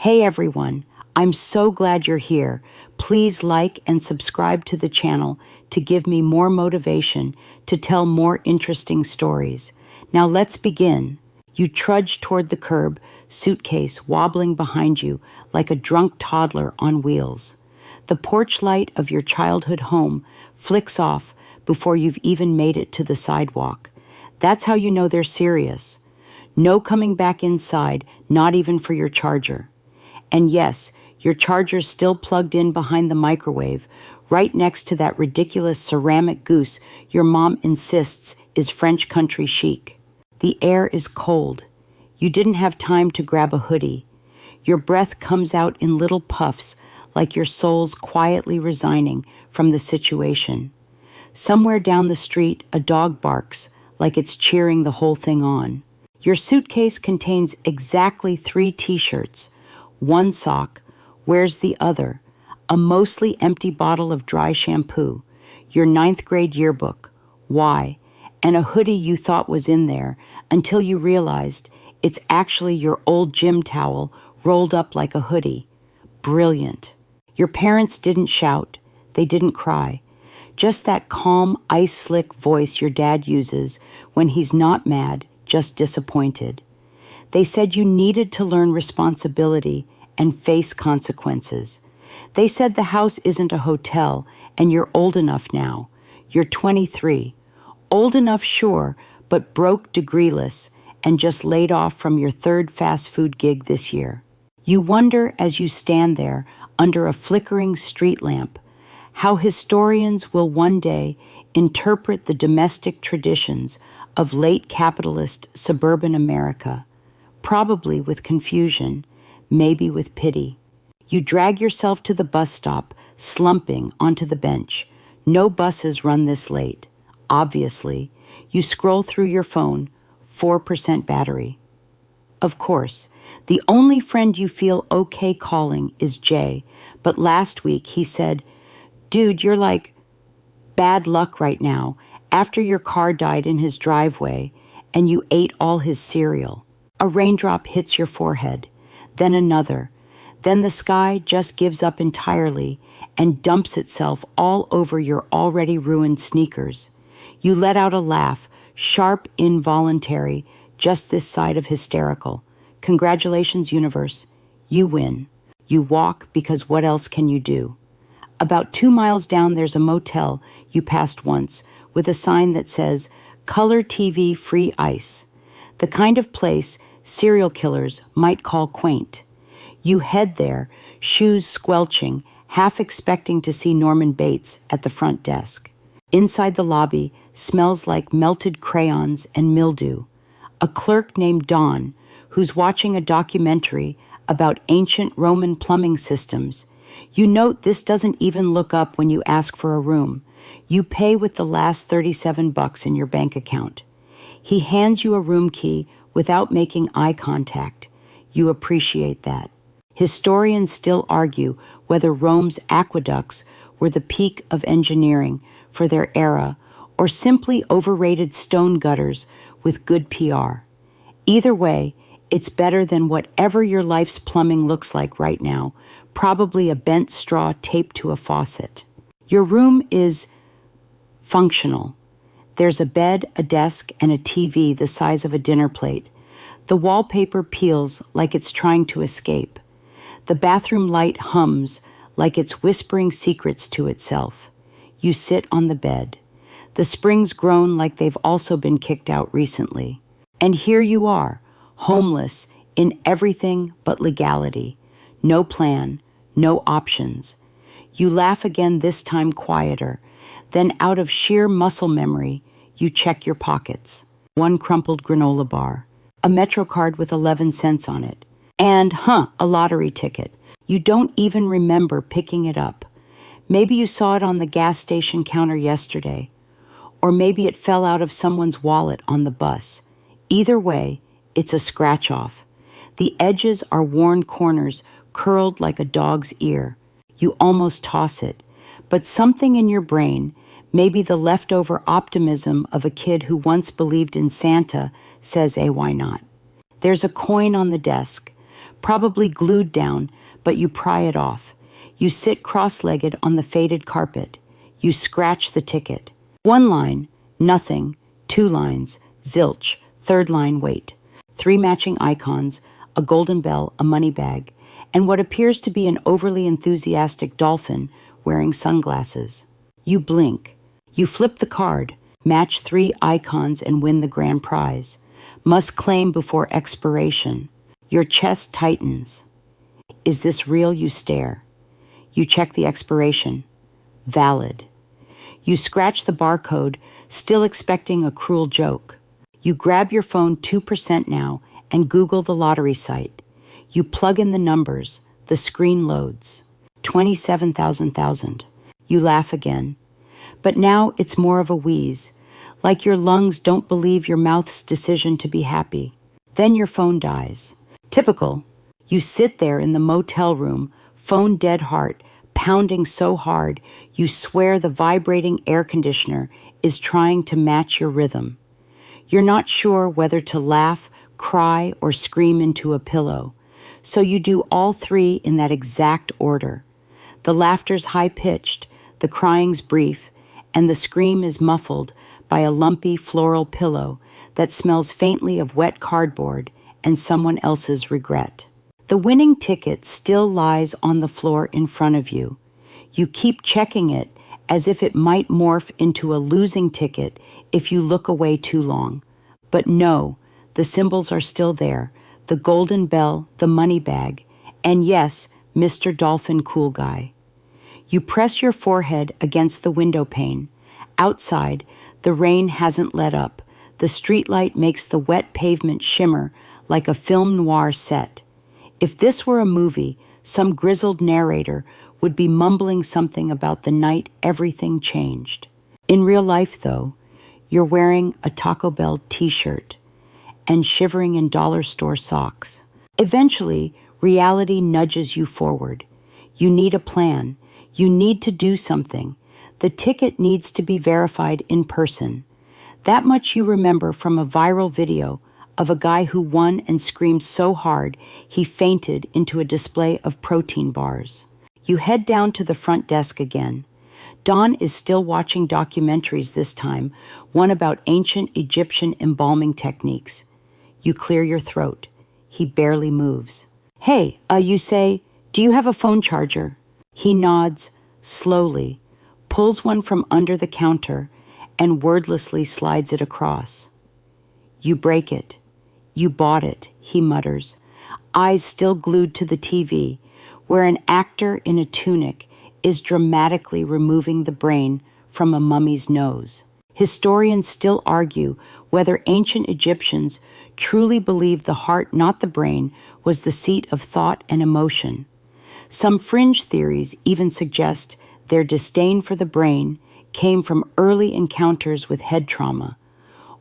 Hey everyone, I'm so glad you're here. Please like and subscribe to the channel to give me more motivation to tell more interesting stories. Now let's begin. You trudge toward the curb, suitcase wobbling behind you like a drunk toddler on wheels. The porch light of your childhood home flicks off before you've even made it to the sidewalk. That's how you know they're serious. No coming back inside, not even for your charger. And yes, your charger's still plugged in behind the microwave, right next to that ridiculous ceramic goose your mom insists is French country chic. The air is cold. You didn't have time to grab a hoodie. Your breath comes out in little puffs, like your soul's quietly resigning from the situation. Somewhere down the street, a dog barks, like it's cheering the whole thing on. Your suitcase contains exactly 3 t-shirts. 1 sock. Where's the other? A mostly empty bottle of dry shampoo. Your 9th grade yearbook. Why? And a hoodie you thought was in there until you realized it's actually your old gym towel rolled up like a hoodie. Brilliant. Your parents didn't shout. They didn't cry. Just that calm, ice-slick voice your dad uses when he's not mad, just disappointed. They said you needed to learn responsibility and face consequences. They said the house isn't a hotel and you're old enough now. You're 23. Old enough, sure, but broke, degreeless, and just laid off from your 3rd fast food gig this year. You wonder as you stand there under a flickering street lamp how historians will one day interpret the domestic traditions of late capitalist suburban America, probably with confusion, maybe with pity. You drag yourself to the bus stop, slumping onto the bench. No buses run this late. Obviously, you scroll through your phone, 4% battery. Of course, the only friend you feel okay calling is Jay, but last week he said, "Dude, you're like bad luck right now after your car died in his driveway and you ate all his cereal." A raindrop hits your forehead, then another. Then the sky just gives up entirely and dumps itself all over your already ruined sneakers. You let out a laugh, sharp, involuntary, just this side of hysterical. Congratulations, universe. You win. You walk because what else can you do? About 2 miles down, there's a motel you passed once with a sign that says, "Color TV free ice." The kind of place serial killers might call quaint. You head there, shoes squelching, half expecting to see Norman Bates at the front desk. Inside the lobby smells like melted crayons and mildew. A clerk named Dawn, who's watching a documentary about ancient Roman plumbing systems. You note this doesn't even look up when you ask for a room. You pay with the last $37 in your bank account. He hands you a room key without making eye contact. You appreciate that. Historians still argue whether Rome's aqueducts were the peak of engineering for their era or simply overrated stone gutters with good PR. Either way, it's better than whatever your life's plumbing looks like right now, probably a bent straw taped to a faucet. Your room is functional. There's a bed, a desk, and a TV the size of a dinner plate. The wallpaper peels like it's trying to escape. The bathroom light hums like it's whispering secrets to itself. You sit on the bed. The springs groan like they've also been kicked out recently. And here you are, homeless in everything but legality. No plan, no options. You laugh again, this time quieter. Then out of sheer muscle memory, you check your pockets. 1 crumpled granola bar, a Metro card with 11 cents on it, and, a lottery ticket. You don't even remember picking it up. Maybe you saw it on the gas station counter yesterday, or maybe it fell out of someone's wallet on the bus. Either way, it's a scratch-off. The edges are worn corners curled like a dog's ear. You almost toss it, but something in your brain, maybe the leftover optimism of a kid who once believed in Santa, says, why not? There's a coin on the desk. probably glued down, but you pry it off. You sit cross-legged on the faded carpet. You scratch the ticket. One line, nothing. Two lines, zilch. Third line, wait. Three matching icons, a golden bell, a money bag, and what appears to be an overly enthusiastic dolphin wearing sunglasses. You blink. You flip the card, match three icons and win the grand prize. Must claim before expiration. Your chest tightens. Is this real? You stare. You check the expiration. Valid. You scratch the barcode, still expecting a cruel joke. You grab your phone 2% now and Google the lottery site. You plug in the numbers. The screen loads. 27,000. You laugh again. But now it's more of a wheeze, like your lungs don't believe your mouth's decision to be happy. Then your phone dies. Typical. You sit there in the motel room, phone dead heart, pounding so hard you swear the vibrating air conditioner is trying to match your rhythm. You're not sure whether to laugh, cry, or scream into a pillow, so you do all three in that exact order. The laughter's high-pitched, the crying's brief, and the scream is muffled by a lumpy floral pillow that smells faintly of wet cardboard and someone else's regret. The winning ticket still lies on the floor in front of you. You keep checking it as if it might morph into a losing ticket if you look away too long. But no, the symbols are still there, the golden bell, the money bag, and yes, Mr. Dolphin Cool Guy. You press your forehead against the window pane. Outside, the rain hasn't let up. The streetlight makes the wet pavement shimmer like a film noir set. If this were a movie, some grizzled narrator would be mumbling something about the night everything changed. In real life, though, you're wearing a Taco Bell t-shirt and shivering in dollar store socks. Eventually, reality nudges you forward. You need a plan. You need to do something. The ticket needs to be verified in person. That much you remember from a viral video of a guy who won and screamed so hard he fainted into a display of protein bars. You head down to the front desk again. Don is still watching documentaries this time, one about ancient Egyptian embalming techniques. You clear your throat. He barely moves. Hey, you say, do you have a phone charger? He nods, slowly, pulls one from under the counter, and wordlessly slides it across. You break it. You bought it, he mutters, eyes still glued to the TV, where an actor in a tunic is dramatically removing the brain from a mummy's nose. Historians still argue whether ancient Egyptians truly believed the heart, not the brain, was the seat of thought and emotion. Some fringe theories even suggest their disdain for the brain came from early encounters with head trauma,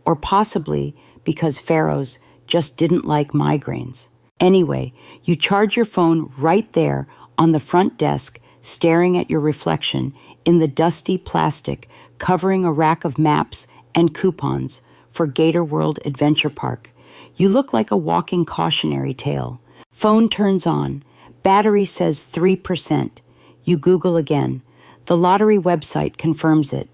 or possibly because pharaohs just didn't like migraines. Anyway, you charge your phone right there on the front desk, staring at your reflection in the dusty plastic covering a rack of maps and coupons for Gator World Adventure Park. You look like a walking cautionary tale. Phone turns on. Battery says 3%. You Google again. The lottery website confirms it.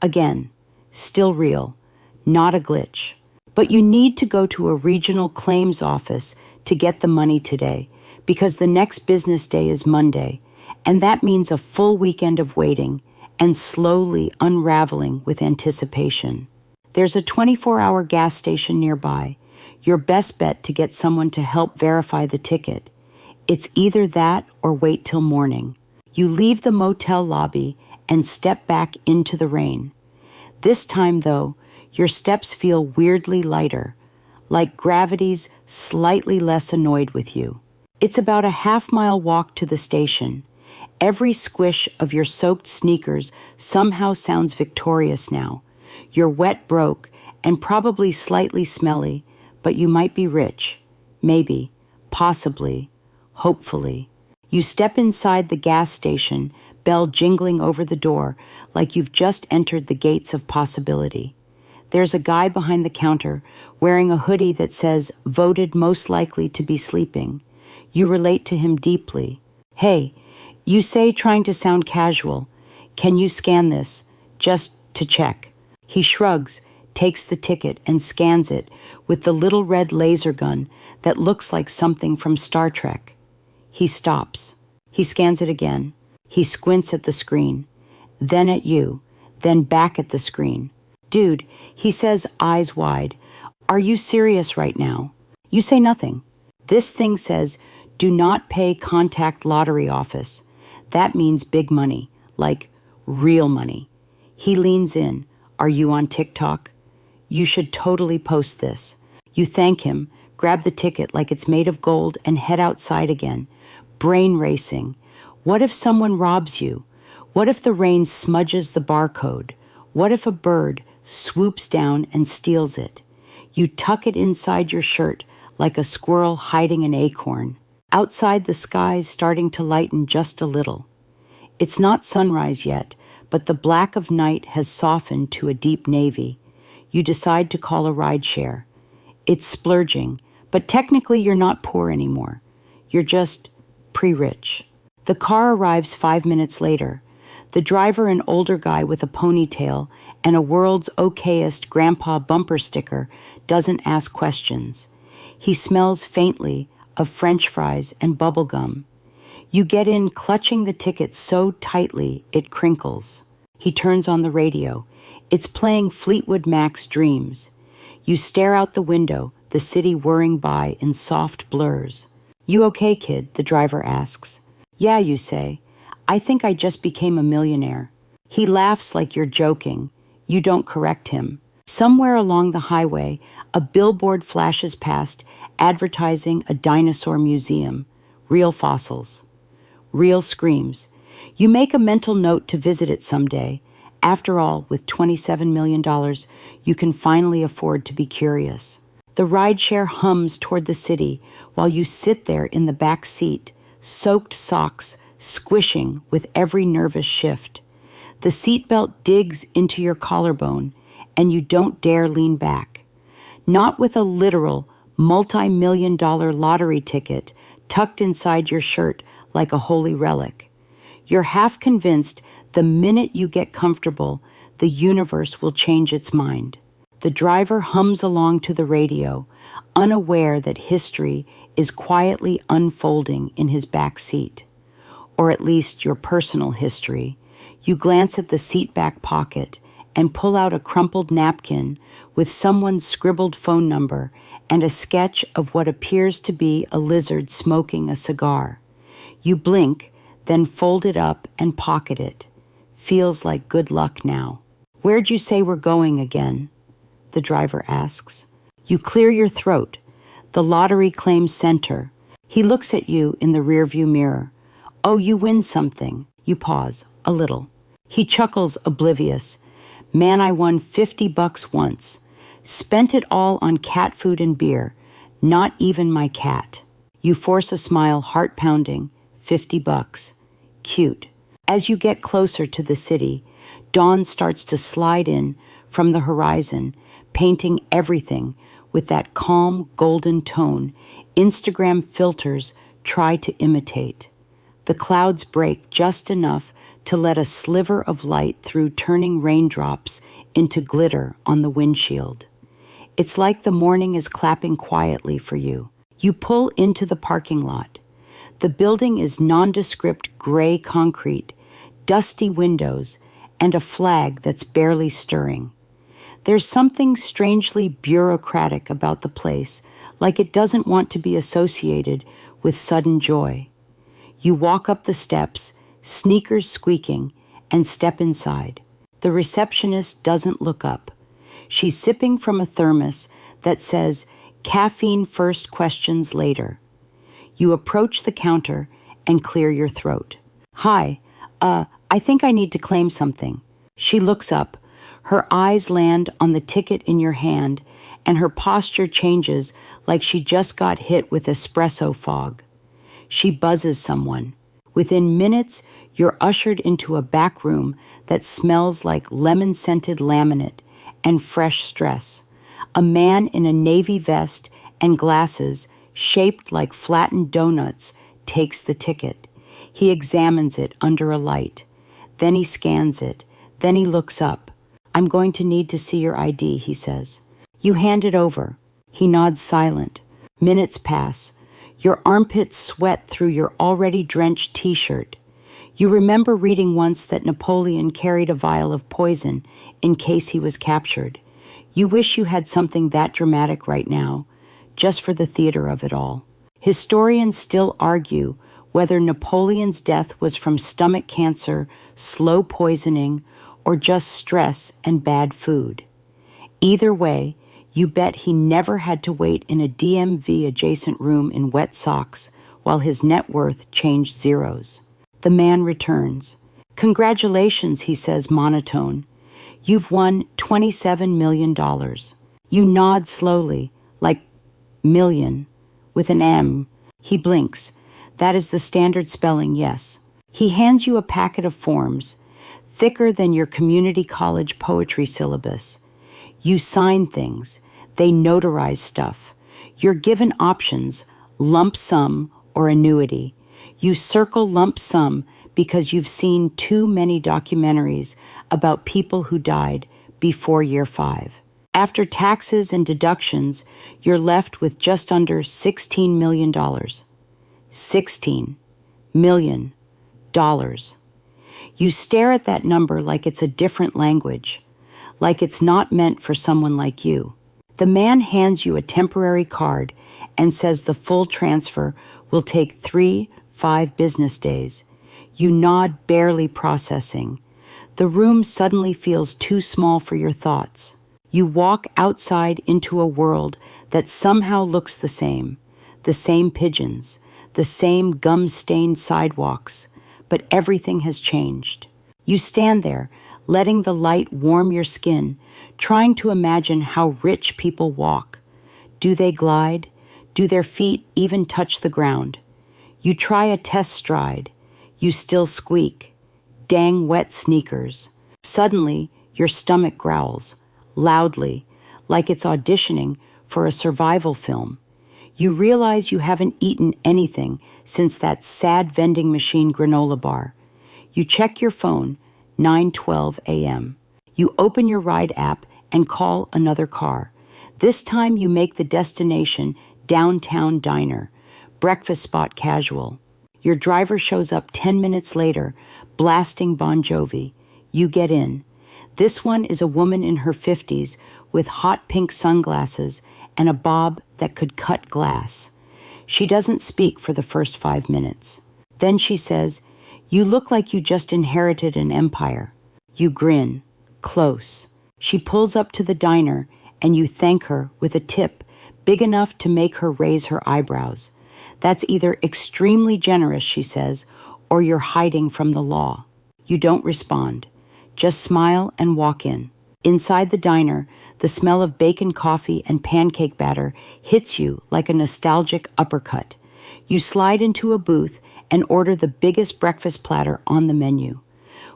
Again, still real, not a glitch. But you need to go to a regional claims office to get the money today, because the next business day is Monday, and that means a full weekend of waiting and slowly unraveling with anticipation. There's a 24-hour gas station nearby, your best bet to get someone to help verify the ticket. It's either that or wait till morning. You leave the motel lobby and step back into the rain. This time, though, your steps feel weirdly lighter, like gravity's slightly less annoyed with you. It's about a half-mile walk to the station. Every squish of your soaked sneakers somehow sounds victorious now. You're wet broke and probably slightly smelly, but you might be rich. Maybe, possibly, hopefully. You step inside the gas station, bell jingling over the door like you've just entered the gates of possibility. There's a guy behind the counter wearing a hoodie that says, voted most likely to be sleeping. You relate to him deeply. Hey, you say, trying to sound casual, can you scan this? Just to check. He shrugs, takes the ticket, and scans it with the little red laser gun that looks like something from Star Trek. He stops. He scans it again. He squints at the screen, then at you, then back at the screen. Dude, he says, eyes wide, are you serious right now? You say nothing. This thing says, do not pay contact lottery office. That means big money, like real money. He leans in. Are you on TikTok? You should totally post this. You thank him, grab the ticket like it's made of gold, and head outside again. Brain racing. What if someone robs you? What if the rain smudges the barcode? What if a bird swoops down and steals it? You tuck it inside your shirt like a squirrel hiding an acorn. Outside, the sky's starting to lighten just a little. It's not sunrise yet, but the black of night has softened to a deep navy. You decide to call a rideshare. It's splurging, but technically you're not poor anymore. You're just pre-rich. The car arrives 5 minutes later. The driver, an older guy with a ponytail and a world's okayest grandpa bumper sticker, doesn't ask questions. He smells faintly of French fries and bubble gum. You get in clutching the ticket so tightly it crinkles. He turns on the radio. It's playing Fleetwood Mac's Dreams. You stare out the window, the city whirring by in soft blurs. You okay, kid? The driver asks. Yeah, you say. I think I just became a millionaire. He laughs like you're joking. You don't correct him. Somewhere along the highway, a billboard flashes past advertising a dinosaur museum. Real fossils. Real screams. You make a mental note to visit it someday. After all, with $27 million, you can finally afford to be curious. The rideshare hums toward the city while you sit there in the back seat, soaked socks squishing with every nervous shift. The seatbelt digs into your collarbone, and you don't dare lean back. Not with a literal multi-million-dollar lottery ticket tucked inside your shirt like a holy relic. You're half convinced the minute you get comfortable, the universe will change its mind. The driver hums along to the radio, unaware that history is quietly unfolding in his back seat. Or at least your personal history. You glance at the seat back pocket and pull out a crumpled napkin with someone's scribbled phone number and a sketch of what appears to be a lizard smoking a cigar. You blink, then fold it up and pocket it. Feels like good luck now. Where'd you say we're going again? The driver asks. You clear your throat. The lottery claims center. He looks at you in the rearview mirror. Oh, you win something. You pause, a little. He chuckles, oblivious. Man, I won $50 once. Spent it all on cat food and beer. Not even my cat. You force a smile, heart pounding. $50. Cute. As you get closer to the city, dawn starts to slide in from the horizon, painting everything with that calm, golden tone Instagram filters try to imitate. The clouds break just enough to let a sliver of light through, turning raindrops into glitter on the windshield. It's like the morning is clapping quietly for you. You pull into the parking lot. The building is nondescript gray concrete, dusty windows, and a flag that's barely stirring. There's something strangely bureaucratic about the place, like it doesn't want to be associated with sudden joy. You walk up the steps, sneakers squeaking, and step inside. The receptionist doesn't look up. She's sipping from a thermos that says, "Caffeine first, questions later." You approach the counter and clear your throat. "Hi, I think I need to claim something." She looks up. Her eyes land on the ticket in your hand, and her posture changes like she just got hit with espresso fog. She buzzes someone. Within minutes, you're ushered into a back room that smells like lemon-scented laminate and fresh stress. A man in a navy vest and glasses shaped like flattened donuts, takes the ticket. He examines it under a light. Then he scans it. Then he looks up. "I'm going to need to see your ID," he says. You hand it over. He nods silent. Minutes pass. Your armpits sweat through your already drenched t-shirt. You remember reading once that Napoleon carried a vial of poison in case he was captured. You wish you had something that dramatic right now, just for the theater of it all. Historians still argue whether Napoleon's death was from stomach cancer, slow poisoning, or just stress and bad food. Either way, you bet he never had to wait in a DMV-adjacent room in wet socks while his net worth changed zeros. The man returns. "Congratulations," he says monotone. "You've won $27 million. You nod slowly, like million, with an M. He blinks. That is the standard spelling, yes. He hands you a packet of forms, thicker than your community college poetry syllabus. You sign things. They notarize stuff. You're given options, lump sum or annuity. You circle lump sum because you've seen too many documentaries about people who died before year 5. After taxes and deductions, you're left with just under $16 million. $16 million. You stare at that number like it's a different language, like it's not meant for someone like you. The man hands you a temporary card and says the full transfer will take 3-5 business days. You nod, barely processing. The room suddenly feels too small for your thoughts. You walk outside into a world that somehow looks the same pigeons, the same gum-stained sidewalks, but everything has changed. You stand there, letting the light warm your skin, trying to imagine how rich people walk. Do they glide? Do their feet even touch the ground? You try a test stride. You still squeak. Dang wet sneakers. Suddenly, your stomach growls, loudly, like it's auditioning for a survival film. You realize you haven't eaten anything since that sad vending machine granola bar. You check your phone, 9:12 a.m. You open your ride app and call another car. This time you make the destination downtown diner, breakfast spot casual. Your driver shows up 10 minutes later, blasting Bon Jovi. You get in. This one is a woman in her 50s with hot pink sunglasses and a bob that could cut glass. She doesn't speak for the first 5 minutes. Then she says, "You look like you just inherited an empire." You grin. Close. She pulls up to the diner and you thank her with a tip big enough to make her raise her eyebrows. "That's either extremely generous," she says, "or you're hiding from the law." You don't respond. Just smile and walk in. Inside the diner, the smell of bacon coffee and pancake batter hits you like a nostalgic uppercut. You slide into a booth and order the biggest breakfast platter on the menu.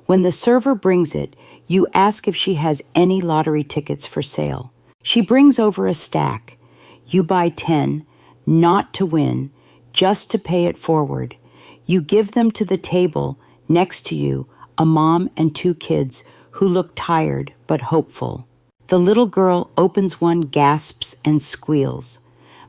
When the server brings it, you ask if she has any lottery tickets for sale. She brings over a stack. You buy 10, not to win, just to pay it forward. You give them to the table next to you, a mom and 2 kids who look tired but hopeful. The little girl opens one, gasps, and squeals.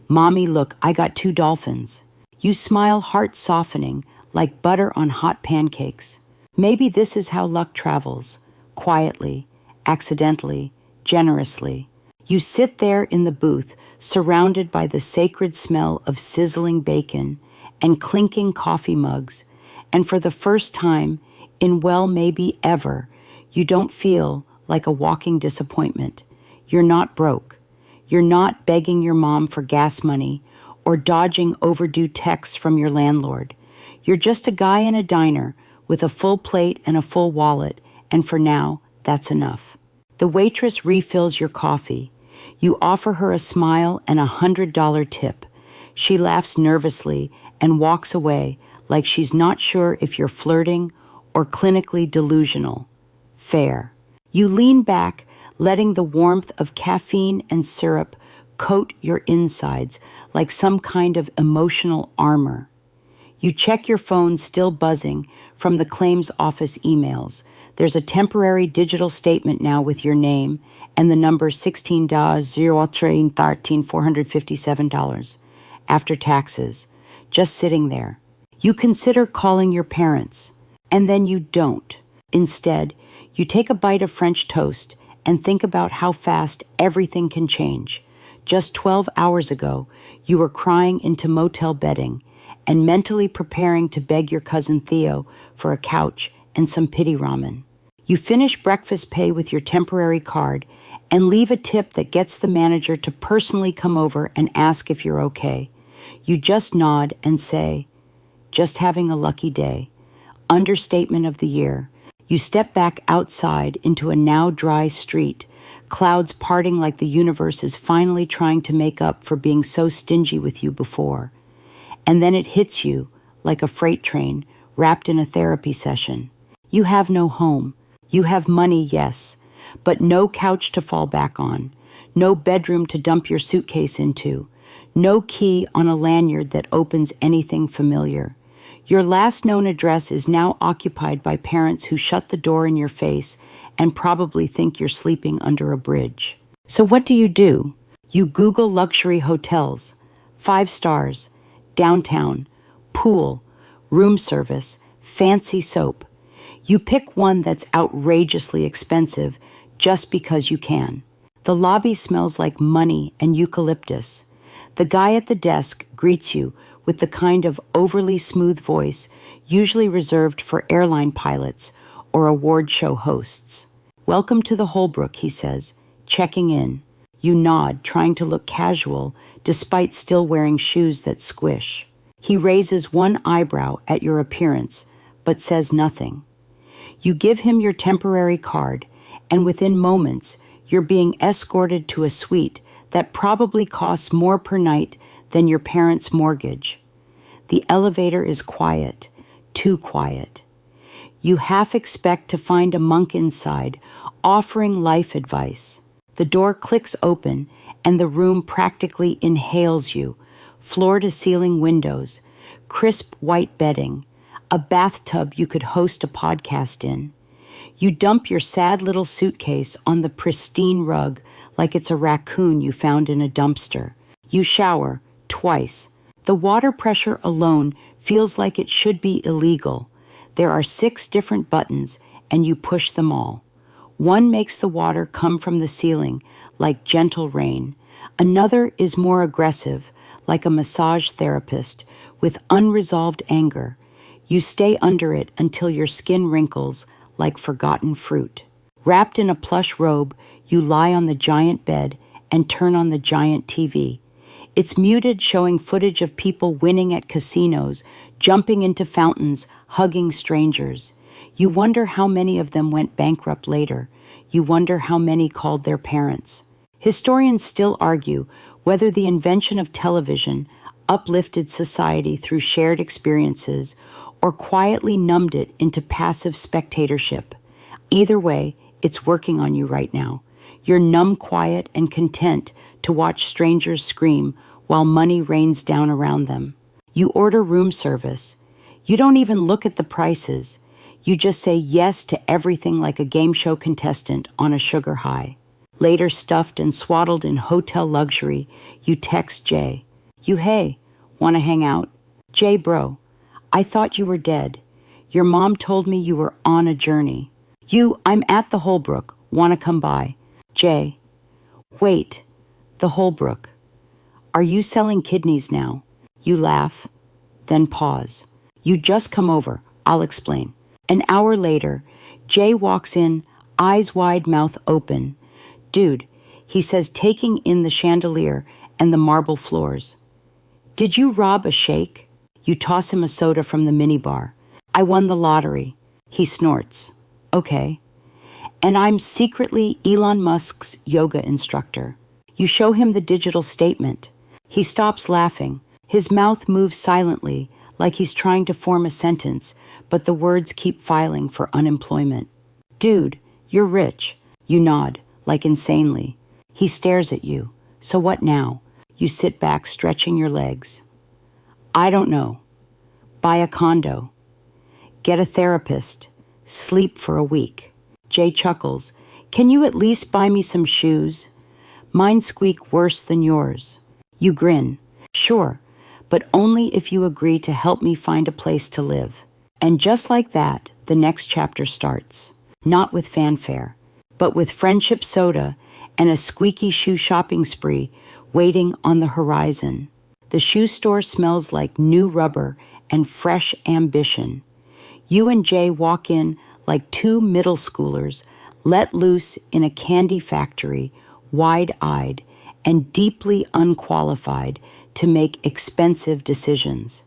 "Mommy, look, I got 2 dolphins." You smile, heart softening, like butter on hot pancakes. Maybe this is how luck travels, quietly, accidentally, generously. You sit there in the booth, surrounded by the sacred smell of sizzling bacon and clinking coffee mugs, and for the first time, in well maybe ever, you don't feel like a walking disappointment. You're not broke. You're not begging your mom for gas money or dodging overdue texts from your landlord. You're just a guy in a diner with a full plate and a full wallet, and for now, that's enough. The waitress refills your coffee. You offer her a smile and a $100 tip. She laughs nervously and walks away like she's not sure if you're flirting or clinically delusional. Fair. You lean back, letting the warmth of caffeine and syrup coat your insides like some kind of emotional armor. You check your phone still buzzing from the claims office emails. There's a temporary digital statement now with your name and the number $16,013,457 after taxes, just sitting there. You consider calling your parents, and then you don't. Instead, you take a bite of French toast and think about how fast everything can change. Just 12 hours ago, you were crying into motel bedding and mentally preparing to beg your cousin Theo for a couch and some pity ramen. You finish breakfast pay with your temporary card and leave a tip that gets the manager to personally come over and ask if you're okay. You just nod and say, "Just having a lucky day." Understatement of the year. You step back outside into a now dry street, clouds parting like the universe is finally trying to make up for being so stingy with you before. And then it hits you like a freight train wrapped in a therapy session. You have no home. You have money, yes, but no couch to fall back on, no bedroom to dump your suitcase into, no key on a lanyard that opens anything familiar. Your last known address is now occupied by parents who shut the door in your face and probably think you're sleeping under a bridge. So what do? You Google luxury hotels, 5 stars, downtown, pool, room service, fancy soap. You pick one that's outrageously expensive just because you can. The lobby smells like money and eucalyptus. The guy at the desk greets you with the kind of overly smooth voice usually reserved for airline pilots or award show hosts. "Welcome to the Holbrook," he says, checking in. You nod, trying to look casual, despite still wearing shoes that squish. He raises one eyebrow at your appearance, but says nothing. You give him your temporary card, and within moments, you're being escorted to a suite that probably costs more per night than your parents' mortgage. The elevator is quiet, too quiet. You half expect to find a monk inside, offering life advice. The door clicks open, and the room practically inhales you. Floor-to-ceiling windows, crisp white bedding, a bathtub you could host a podcast in. You dump your sad little suitcase on the pristine rug like it's a raccoon you found in a dumpster. You shower, twice. The water pressure alone feels like it should be illegal. There are 6 different buttons, and you push them all. One makes the water come from the ceiling, like gentle rain. Another is more aggressive, like a massage therapist, with unresolved anger. You stay under it until your skin wrinkles like forgotten fruit. Wrapped in a plush robe, you lie on the giant bed and turn on the giant TV. It's muted, showing footage of people winning at casinos, jumping into fountains, hugging strangers. You wonder how many of them went bankrupt later. You wonder how many called their parents. Historians still argue whether the invention of television uplifted society through shared experiences or quietly numbed it into passive spectatorship. Either way, it's working on you right now. You're numb, quiet, and content to watch strangers scream while money rains down around them. You order room service. You don't even look at the prices. You just say yes to everything like a game show contestant on a sugar high. Later, stuffed and swaddled in hotel luxury, you text Jay. Hey, wanna hang out? Jay, bro, I thought you were dead. Your mom told me you were on a journey. I'm at the Holbrook. Wanna come by? Jay, wait, the Holbrook. Are you selling kidneys now? You laugh, then pause. You just come over. I'll explain. An hour later, Jay walks in, eyes wide, mouth open. Dude, he says, taking in the chandelier and the marble floors. Did you rob a sheikh? You toss him a soda from the minibar. I won the lottery. He snorts. Okay. And I'm secretly Elon Musk's yoga instructor. You show him the digital statement. He stops laughing. His mouth moves silently, like he's trying to form a sentence, but the words keep filing for unemployment. Dude, you're rich. You nod, like insanely. He stares at you. So what now? You sit back, stretching your legs. I don't know. Buy a condo. Get a therapist. Sleep for a week. Jay chuckles. Can you at least buy me some shoes? Mine squeak worse than yours. You grin. Sure, but only if you agree to help me find a place to live. And just like that, the next chapter starts. Not with fanfare, but with friendship soda and a squeaky shoe shopping spree waiting on the horizon. The shoe store smells like new rubber and fresh ambition. You and Jay walk in like two middle schoolers let loose in a candy factory, wide-eyed and deeply unqualified to make expensive decisions.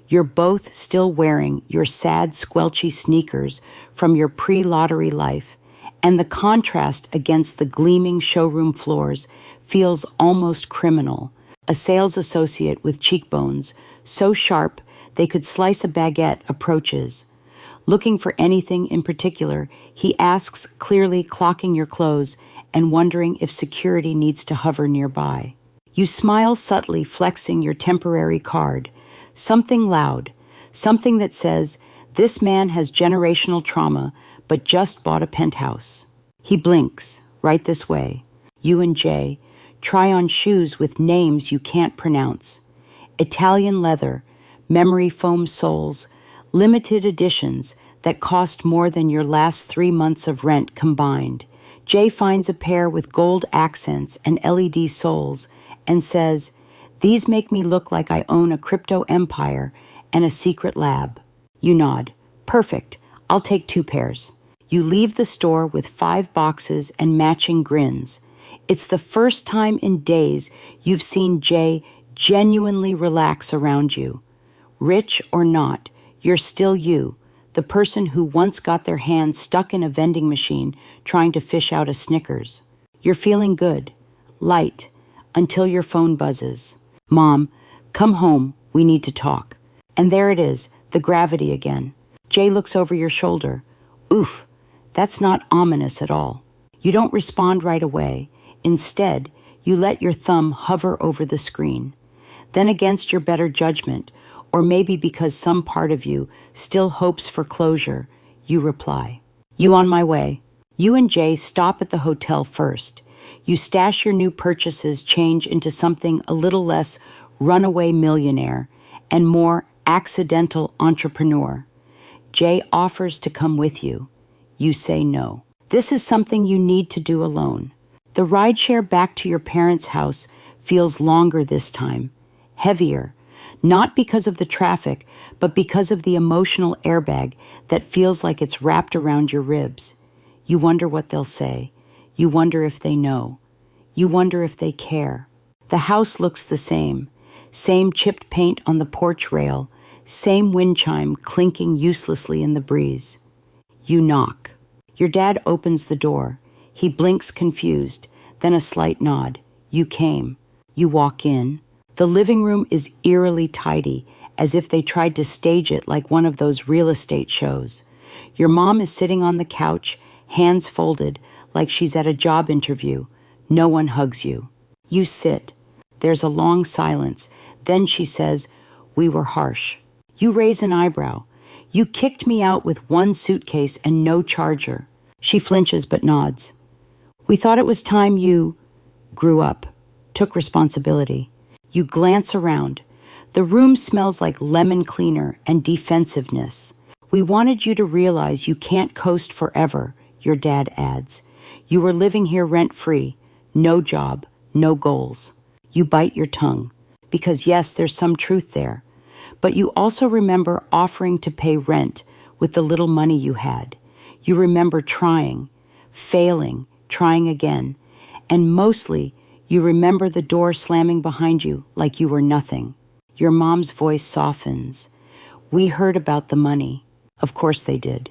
You're both still wearing your sad, squelchy sneakers from your pre-lottery life, and the contrast against the gleaming showroom floors feels almost criminal. A sales associate with cheekbones so sharp they could slice a baguette approaches. Looking for anything in particular, he asks, clearly clocking your clothes and wondering if security needs to hover nearby. You smile subtly, flexing your temporary card. Something loud, something that says, this man has generational trauma, but just bought a penthouse. He blinks, right this way. You and Jay try on shoes with names you can't pronounce. Italian leather, memory foam soles, limited editions that cost more than your last 3 months of rent combined. Jay finds a pair with gold accents and LED soles and says, these make me look like I own a crypto empire and a secret lab. You nod. Perfect. I'll take 2 pairs. You leave the store with 5 boxes and matching grins. It's the first time in days you've seen Jay genuinely relax around you. Rich or not, you're still you, the person who once got their hands stuck in a vending machine trying to fish out a Snickers. You're feeling good, light, until your phone buzzes. Mom, come home, we need to talk. And there it is, the gravity again. Jay looks over your shoulder. Oof, that's not ominous at all. You don't respond right away. Instead, you let your thumb hover over the screen. Then against your better judgment, or maybe because some part of you still hopes for closure, you reply. You on my way. You and Jay stop at the hotel first. You stash your new purchases, change into something a little less runaway millionaire and more accidental entrepreneur. Jay offers to come with you. You say no. This is something you need to do alone. The rideshare back to your parents' house feels longer this time, heavier, not because of the traffic, but because of the emotional airbag that feels like it's wrapped around your ribs. You wonder what they'll say. You wonder if they know. You wonder if they care. The house looks the same chipped paint on the porch rail, same wind chime clinking uselessly in the breeze. You knock. Your dad opens the door. He blinks confused, then a slight nod. You came. You walk in. The living room is eerily tidy, as if they tried to stage it like one of those real estate shows. Your mom is sitting on the couch, hands folded, like she's at a job interview. No one hugs you. You sit. There's a long silence. Then she says, we were harsh. You raise an eyebrow. You kicked me out with 1 suitcase and no charger. She flinches but nods. We thought it was time you grew up, took responsibility. You glance around. The room smells like lemon cleaner and defensiveness. We wanted you to realize you can't coast forever, your dad adds. You were living here rent-free, no job, no goals. You bite your tongue, because yes, there's some truth there. But you also remember offering to pay rent with the little money you had. You remember trying, failing, trying again, and mostly, you remember the door slamming behind you like you were nothing. Your mom's voice softens. We heard about the money. Of course they did.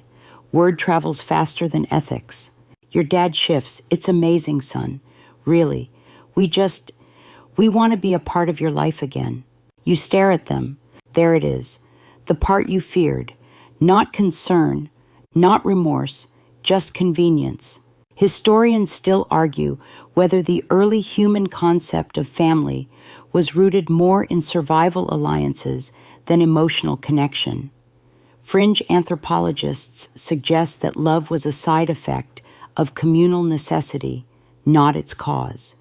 Word travels faster than ethics. Your dad shifts. It's amazing, son. Really. We want to be a part of your life again. You stare at them. There it is. The part you feared. Not concern, not remorse, just convenience. Historians still argue whether the early human concept of family was rooted more in survival alliances than emotional connection. Fringe anthropologists suggest that love was a side effect of communal necessity, not its cause.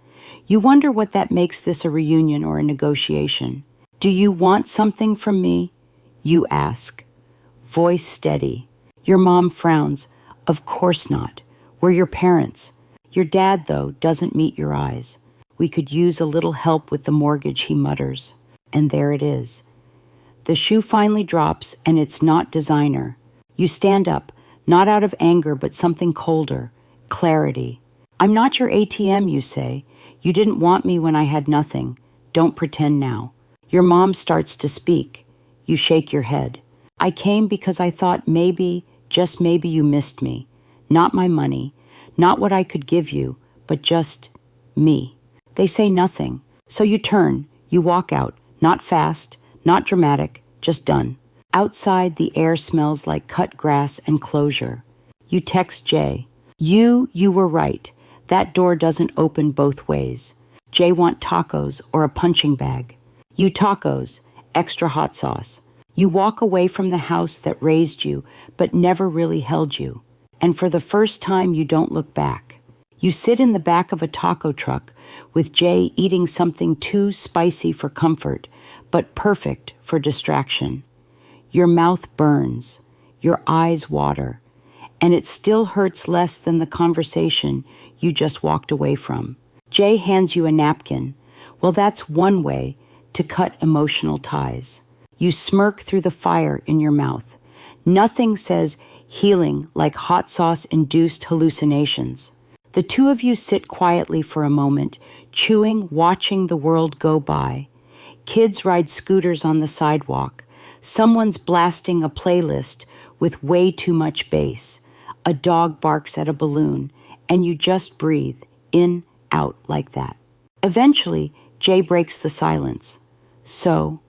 You wonder what that makes this a reunion or a negotiation. Do you want something from me? You ask. Voice steady. Your mom frowns. Of course not. We're your parents. Your dad, though, doesn't meet your eyes. We could use a little help with the mortgage, he mutters. And there it is. The shoe finally drops, and it's not designer. You stand up, not out of anger, but something colder. Clarity. I'm not your ATM, you say. You didn't want me when I had nothing. Don't pretend now. Your mom starts to speak. You shake your head. I came because I thought maybe, just maybe you missed me. Not my money, not what I could give you, but just me. They say nothing. So you turn, you walk out, not fast, not dramatic, just done. Outside, the air smells like cut grass and closure. You text Jay. You were right. That door doesn't open both ways. Jay want tacos or a punching bag. You tacos, extra hot sauce. You walk away from the house that raised you, but never really held you. And for the first time, you don't look back. You sit in the back of a taco truck with Jay eating something too spicy for comfort, but perfect for distraction. Your mouth burns, your eyes water, and it still hurts less than the conversation you just walked away from. Jay hands you a napkin. Well, that's one way to cut emotional ties. You smirk through the fire in your mouth. Nothing says healing like hot sauce-induced hallucinations. The two of you sit quietly for a moment, chewing, watching the world go by. Kids ride scooters on the sidewalk. Someone's blasting a playlist with way too much bass. A dog barks at a balloon, and you just breathe, in, out like that. Eventually, Jay breaks the silence. So,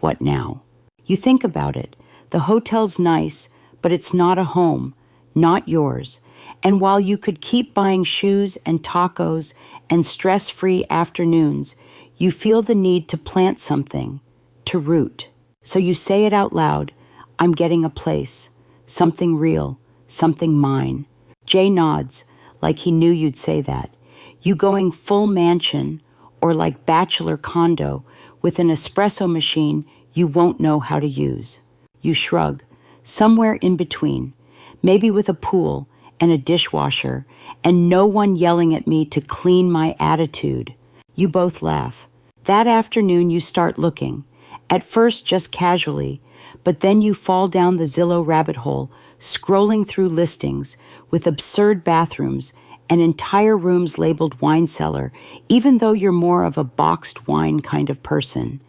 what now? You think about it. The hotel's nice, but it's not a home, not yours. And while you could keep buying shoes and tacos and stress-free afternoons, you feel the need to plant something, to root. So you say it out loud, I'm getting a place, something real, something mine. Jay nods, like he knew you'd say that. You going full mansion, or like bachelor condo, with an espresso machine you won't know how to use. You shrug. Somewhere in between, maybe with a pool and a dishwasher and no one yelling at me to clean my attitude. You both laugh. That afternoon you start looking, at first just casually, but then you fall down the Zillow rabbit hole, scrolling through listings with absurd bathrooms and entire rooms labeled wine cellar, even though you're more of a boxed wine kind of person.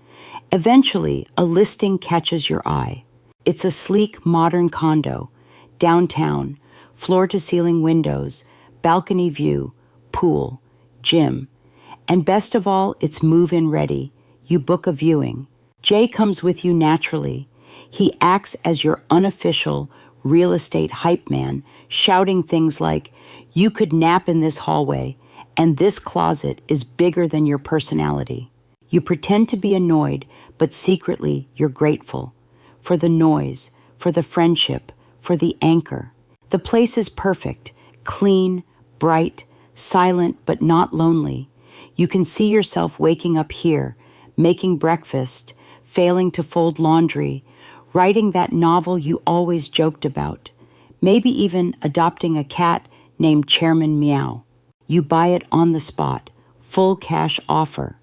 Eventually, a listing catches your eye. It's a sleek, modern condo, downtown, floor-to-ceiling windows, balcony view, pool, gym. And best of all, it's move-in ready. You book a viewing. Jay comes with you naturally. He acts as your unofficial real estate hype man, shouting things like, you could nap in this hallway, and this closet is bigger than your personality. You pretend to be annoyed, but secretly you're grateful. For the noise, for the friendship, for the anchor. The place is perfect, clean, bright, silent, but not lonely. You can see yourself waking up here, making breakfast, failing to fold laundry, writing that novel you always joked about, maybe even adopting a cat named Chairman Meow. You buy it on the spot, full cash offer.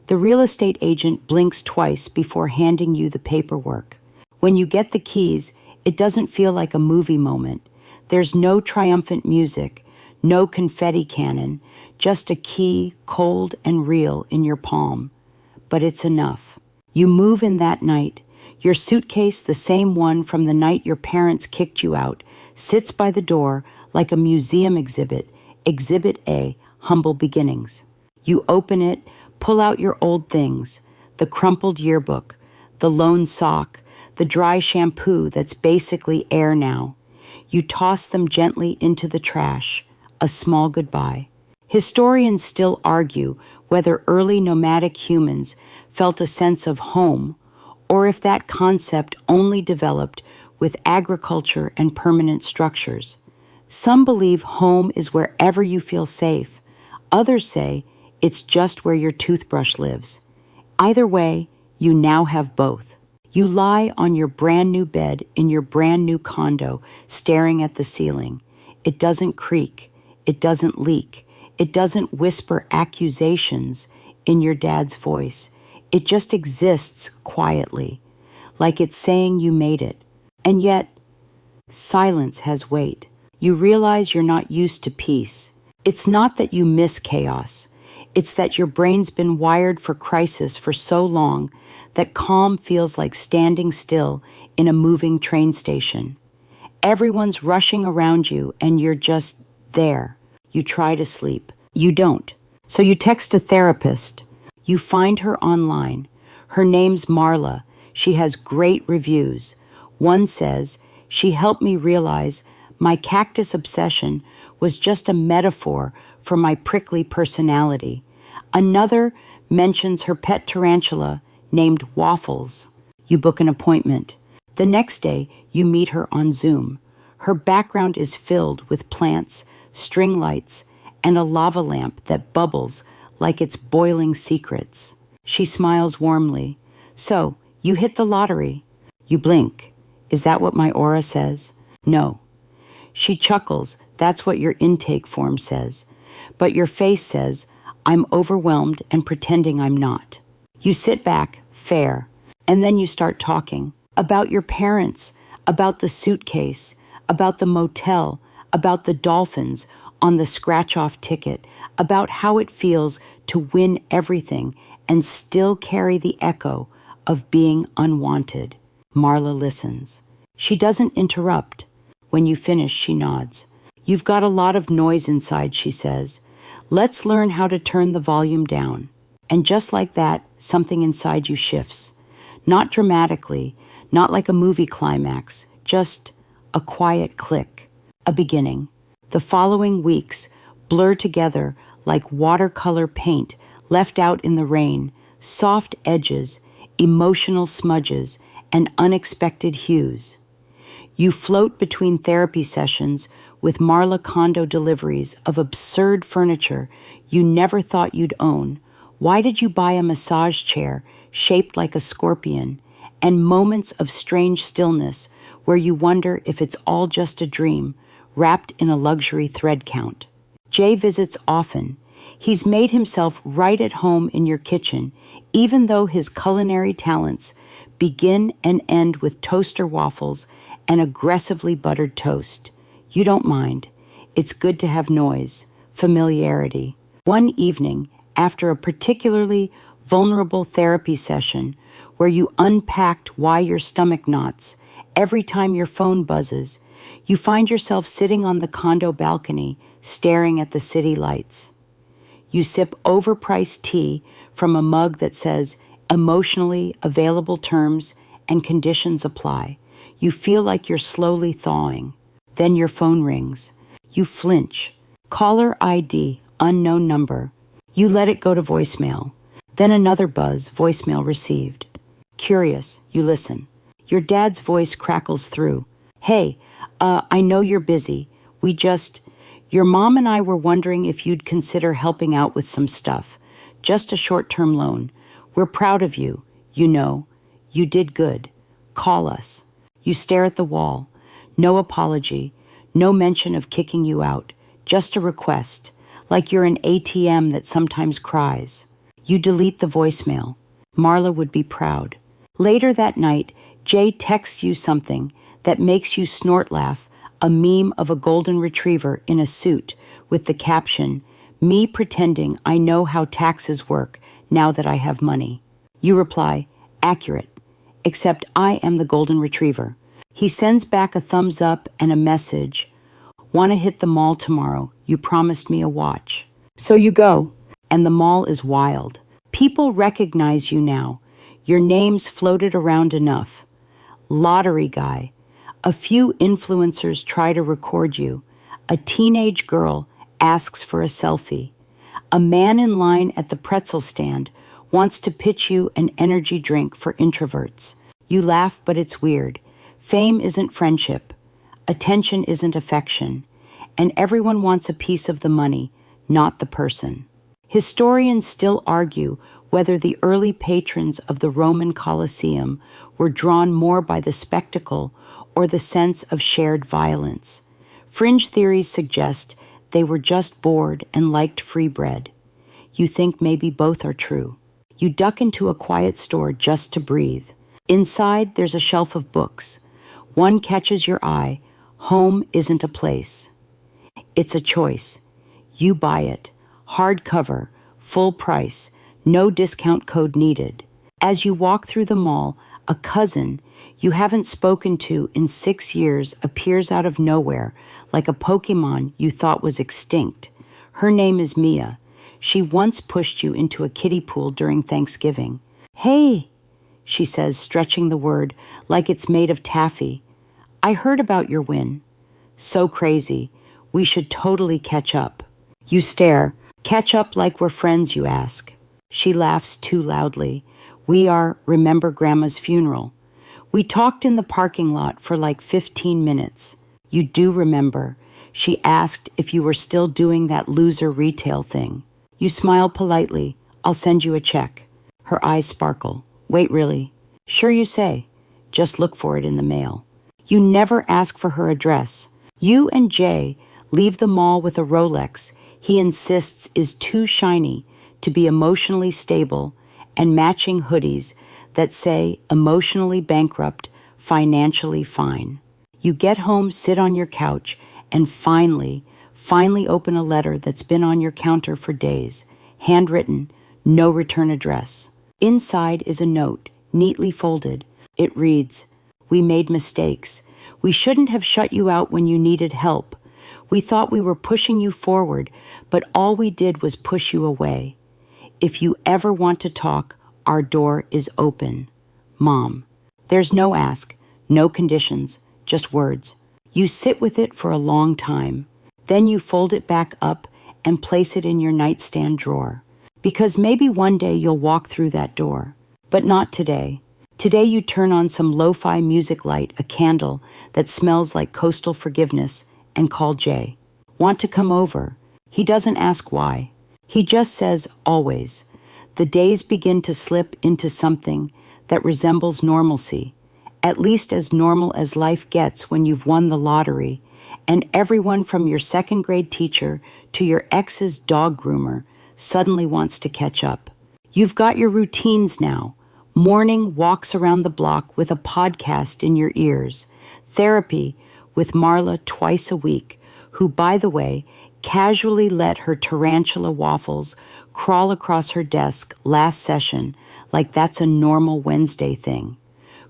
The real estate agent blinks twice before handing you the paperwork. When you get the keys, it doesn't feel like a movie moment. There's no triumphant music, no confetti cannon, just a key, cold and real, in your palm. But it's enough. You move in that night. Your suitcase, the same one from the night your parents kicked you out, sits by the door like a museum exhibit, Exhibit A, Humble Beginnings. You open it, pull out your old things, the crumpled yearbook, the lone sock, the dry shampoo that's basically air now. You toss them gently into the trash. a small goodbye. Historians still argue whether early nomadic humans felt a sense of home or if that concept only developed with agriculture and permanent structures. Some believe home is wherever you feel safe. Others say it's just where your toothbrush lives. Either way, you now have both. You lie on your brand new bed in your brand new condo, staring at the ceiling. It doesn't creak. It doesn't leak. It doesn't whisper accusations in your dad's voice. It just exists quietly, like it's saying you made it. And yet, silence has weight. You realize you're not used to peace. It's not that you miss chaos. It's that your brain's been wired for crisis for so long that calm feels like standing still in a moving train station. Everyone's rushing around you and you're just there. You try to sleep. You don't. So you text a therapist. You find her online. Her name's Marla. She has great reviews. One says, "She helped me realize my cactus obsession was just a metaphor for my prickly personality." Another mentions her pet tarantula named Waffles. You book an appointment. The next day, you meet her on Zoom. Her background is filled with plants, string lights, and a lava lamp that bubbles like it's boiling secrets. She smiles warmly. "So, you hit the lottery." You blink. "Is that what my aura says?" "No." She chuckles. "That's what your intake form says." But your face says, "I'm overwhelmed and pretending I'm not." You sit back, fair, and then you start talking about your parents, about the suitcase, about the motel, about the dolphins on the scratch-off ticket, about how it feels to win everything and still carry the echo of being unwanted. Marla listens. She doesn't interrupt. When you finish, she nods. "You've got a lot of noise inside," she says. "Let's learn how to turn the volume down." And just like that, something inside you shifts. Not dramatically, not like a movie climax, just a quiet click, a beginning. The following weeks blur together like watercolor paint left out in the rain, soft edges, emotional smudges, and unexpected hues. You float between therapy sessions with Marla condo deliveries of absurd furniture you never thought you'd own. Why did you buy a massage chair shaped like a scorpion? And moments of strange stillness where you wonder if it's all just a dream, wrapped in a luxury thread count. Jay visits often. He's made himself right at home in your kitchen, even though his culinary talents begin and end with toaster waffles and aggressively buttered toast. You don't mind. It's good to have noise, familiarity. One evening, after a particularly vulnerable therapy session where you unpacked why your stomach knots every time your phone buzzes, you find yourself sitting on the condo balcony staring at the city lights. You sip overpriced tea from a mug that says emotionally available terms and conditions apply. You feel like you're slowly thawing. Then your phone rings. You flinch. Caller ID, unknown number. You let it go to voicemail. Then another buzz, voicemail received. Curious, you listen. Your dad's voice crackles through. "Hey, I know you're busy. Your mom and I were wondering if you'd consider helping out with some stuff. Just a short-term loan. We're proud of you. You know, you did good. Call us." You stare at the wall. No apology. No mention of kicking you out. Just a request. Like you're an ATM that sometimes cries. You delete the voicemail. Marla would be proud. Later that night, Jay texts you something that makes you snort laugh, a meme of a golden retriever in a suit with the caption, "Me pretending I know how taxes work now that I have money." You reply, "Accurate, except I am the golden retriever." He sends back a thumbs up and a message, "Want to hit the mall tomorrow? You promised me a watch." So you go, and the mall is wild. People recognize you now. Your name's floated around enough. Lottery guy. A few influencers try to record you. A teenage girl asks for a selfie. A man in line at the pretzel stand wants to pitch you an energy drink for introverts. You laugh, but it's weird. Fame isn't friendship. Attention isn't affection. And everyone wants a piece of the money, not the person. Historians still argue whether the early patrons of the Roman Colosseum were drawn more by the spectacle or the sense of shared violence. Fringe theories suggest they were just bored and liked free bread. You think maybe both are true. You duck into a quiet store just to breathe. Inside, there's a shelf of books. One catches your eye. Home isn't a place. It's a choice. You buy it. Hardcover, full price, no discount code needed. As you walk through the mall, a cousin you haven't spoken to in 6 years appears out of nowhere, like a Pokemon you thought was extinct. Her name is Mia. She once pushed you into a kiddie pool during Thanksgiving. "Hey," she says, stretching the word like it's made of taffy. "I heard about your win." "So crazy. We should totally catch up." You stare. "Catch up like we're friends, you ask." She laughs too loudly. "We are, remember Grandma's funeral. We talked in the parking lot for like 15 minutes. You do remember. She asked if you were still doing that loser retail thing." You smile politely. "I'll send you a check." Her eyes sparkle. "Wait, really?" "Sure you say. Just look for it in the mail." You never ask for her address. You and Jay leave the mall with a Rolex he insists is too shiny to be emotionally stable, and matching hoodies that say emotionally bankrupt, financially fine. You get home, sit on your couch, and finally open a letter that's been on your counter for days, handwritten, no return address. Inside is a note, neatly folded. It reads, "We made mistakes. We shouldn't have shut you out when you needed help. We thought we were pushing you forward, but all we did was push you away. If you ever want to talk, our door is open. Mom." There's no ask, no conditions, just words. You sit with it for a long time. Then you fold it back up and place it in your nightstand drawer. Because maybe one day you'll walk through that door. But not today. Today you turn on some lo-fi music light, a candle that smells like coastal forgiveness, and call Jay. "Want to come over?" He doesn't ask why. He just says, always. The days begin to slip into something that resembles normalcy, at least as normal as life gets when you've won the lottery, and everyone from your second grade teacher to your ex's dog groomer suddenly wants to catch up. You've got your routines now. Morning walks around the block with a podcast in your ears. Therapy with Marla twice a week, who, by the way, casually let her tarantula waffles crawl across her desk last session like that's a normal Wednesday thing.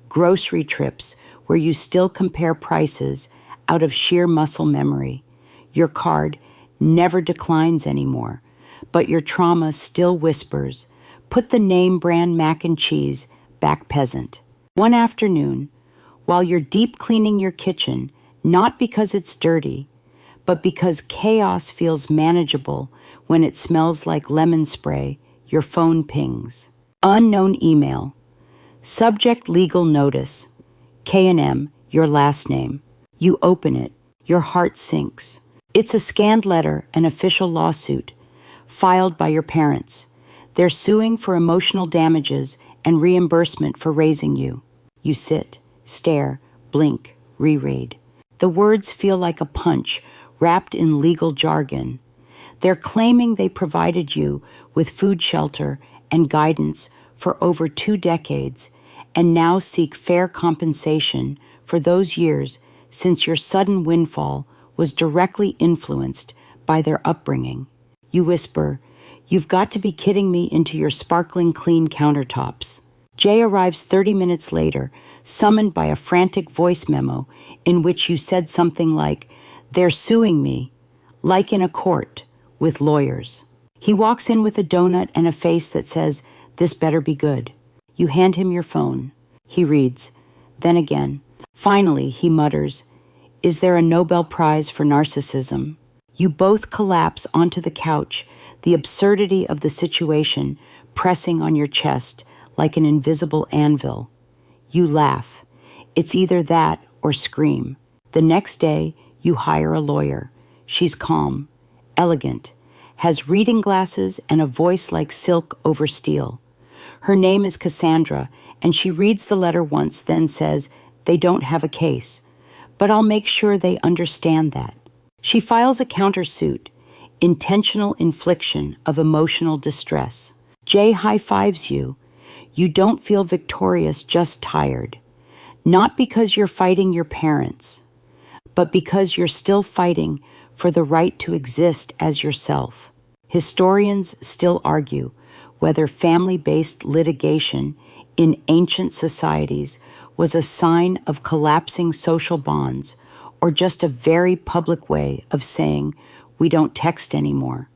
Grocery trips where you still compare prices out of sheer muscle memory. Your card never declines anymore, but your trauma still whispers, "Put the name brand mac and cheese back, peasant." One afternoon, while you're deep cleaning your kitchen, not because it's dirty, but because chaos feels manageable when it smells like lemon spray, your phone pings. Unknown email. Subject legal notice. K&M, your last name. You open it. Your heart sinks. It's a scanned letter, an official lawsuit, filed by your parents. They're suing for emotional damages and reimbursement for raising you. You sit, stare, blink, reread. The words feel like a punch wrapped in legal jargon. They're claiming they provided you with food, shelter, and guidance for over 2 decades, and now seek fair compensation for those years since your sudden windfall was directly influenced by their upbringing. You whisper, "You've got to be kidding me," into your sparkling clean countertops. Jay arrives 30 minutes later, summoned by a frantic voice memo in which you said something like, "They're suing me," like in a court with lawyers. He walks in with a donut and a face that says, "This better be good." You hand him your phone. He reads. Then again. Finally, he mutters, "Is there a Nobel Prize for narcissism?" You both collapse onto the couch, the absurdity of the situation pressing on your chest like an invisible anvil. You laugh. It's either that or scream. The next day, you hire a lawyer. She's calm, elegant, has reading glasses and a voice like silk over steel. Her name is Cassandra, and she reads the letter once, then says, "They don't have a case, but I'll make sure they understand that." She files a countersuit, intentional infliction of emotional distress. Jay high-fives you. You don't feel victorious, just tired. Not because you're fighting your parents, but because you're still fighting for the right to exist as yourself. Historians still argue whether family-based litigation in ancient societies was a sign of collapsing social bonds or just a very public way of saying we don't text anymore.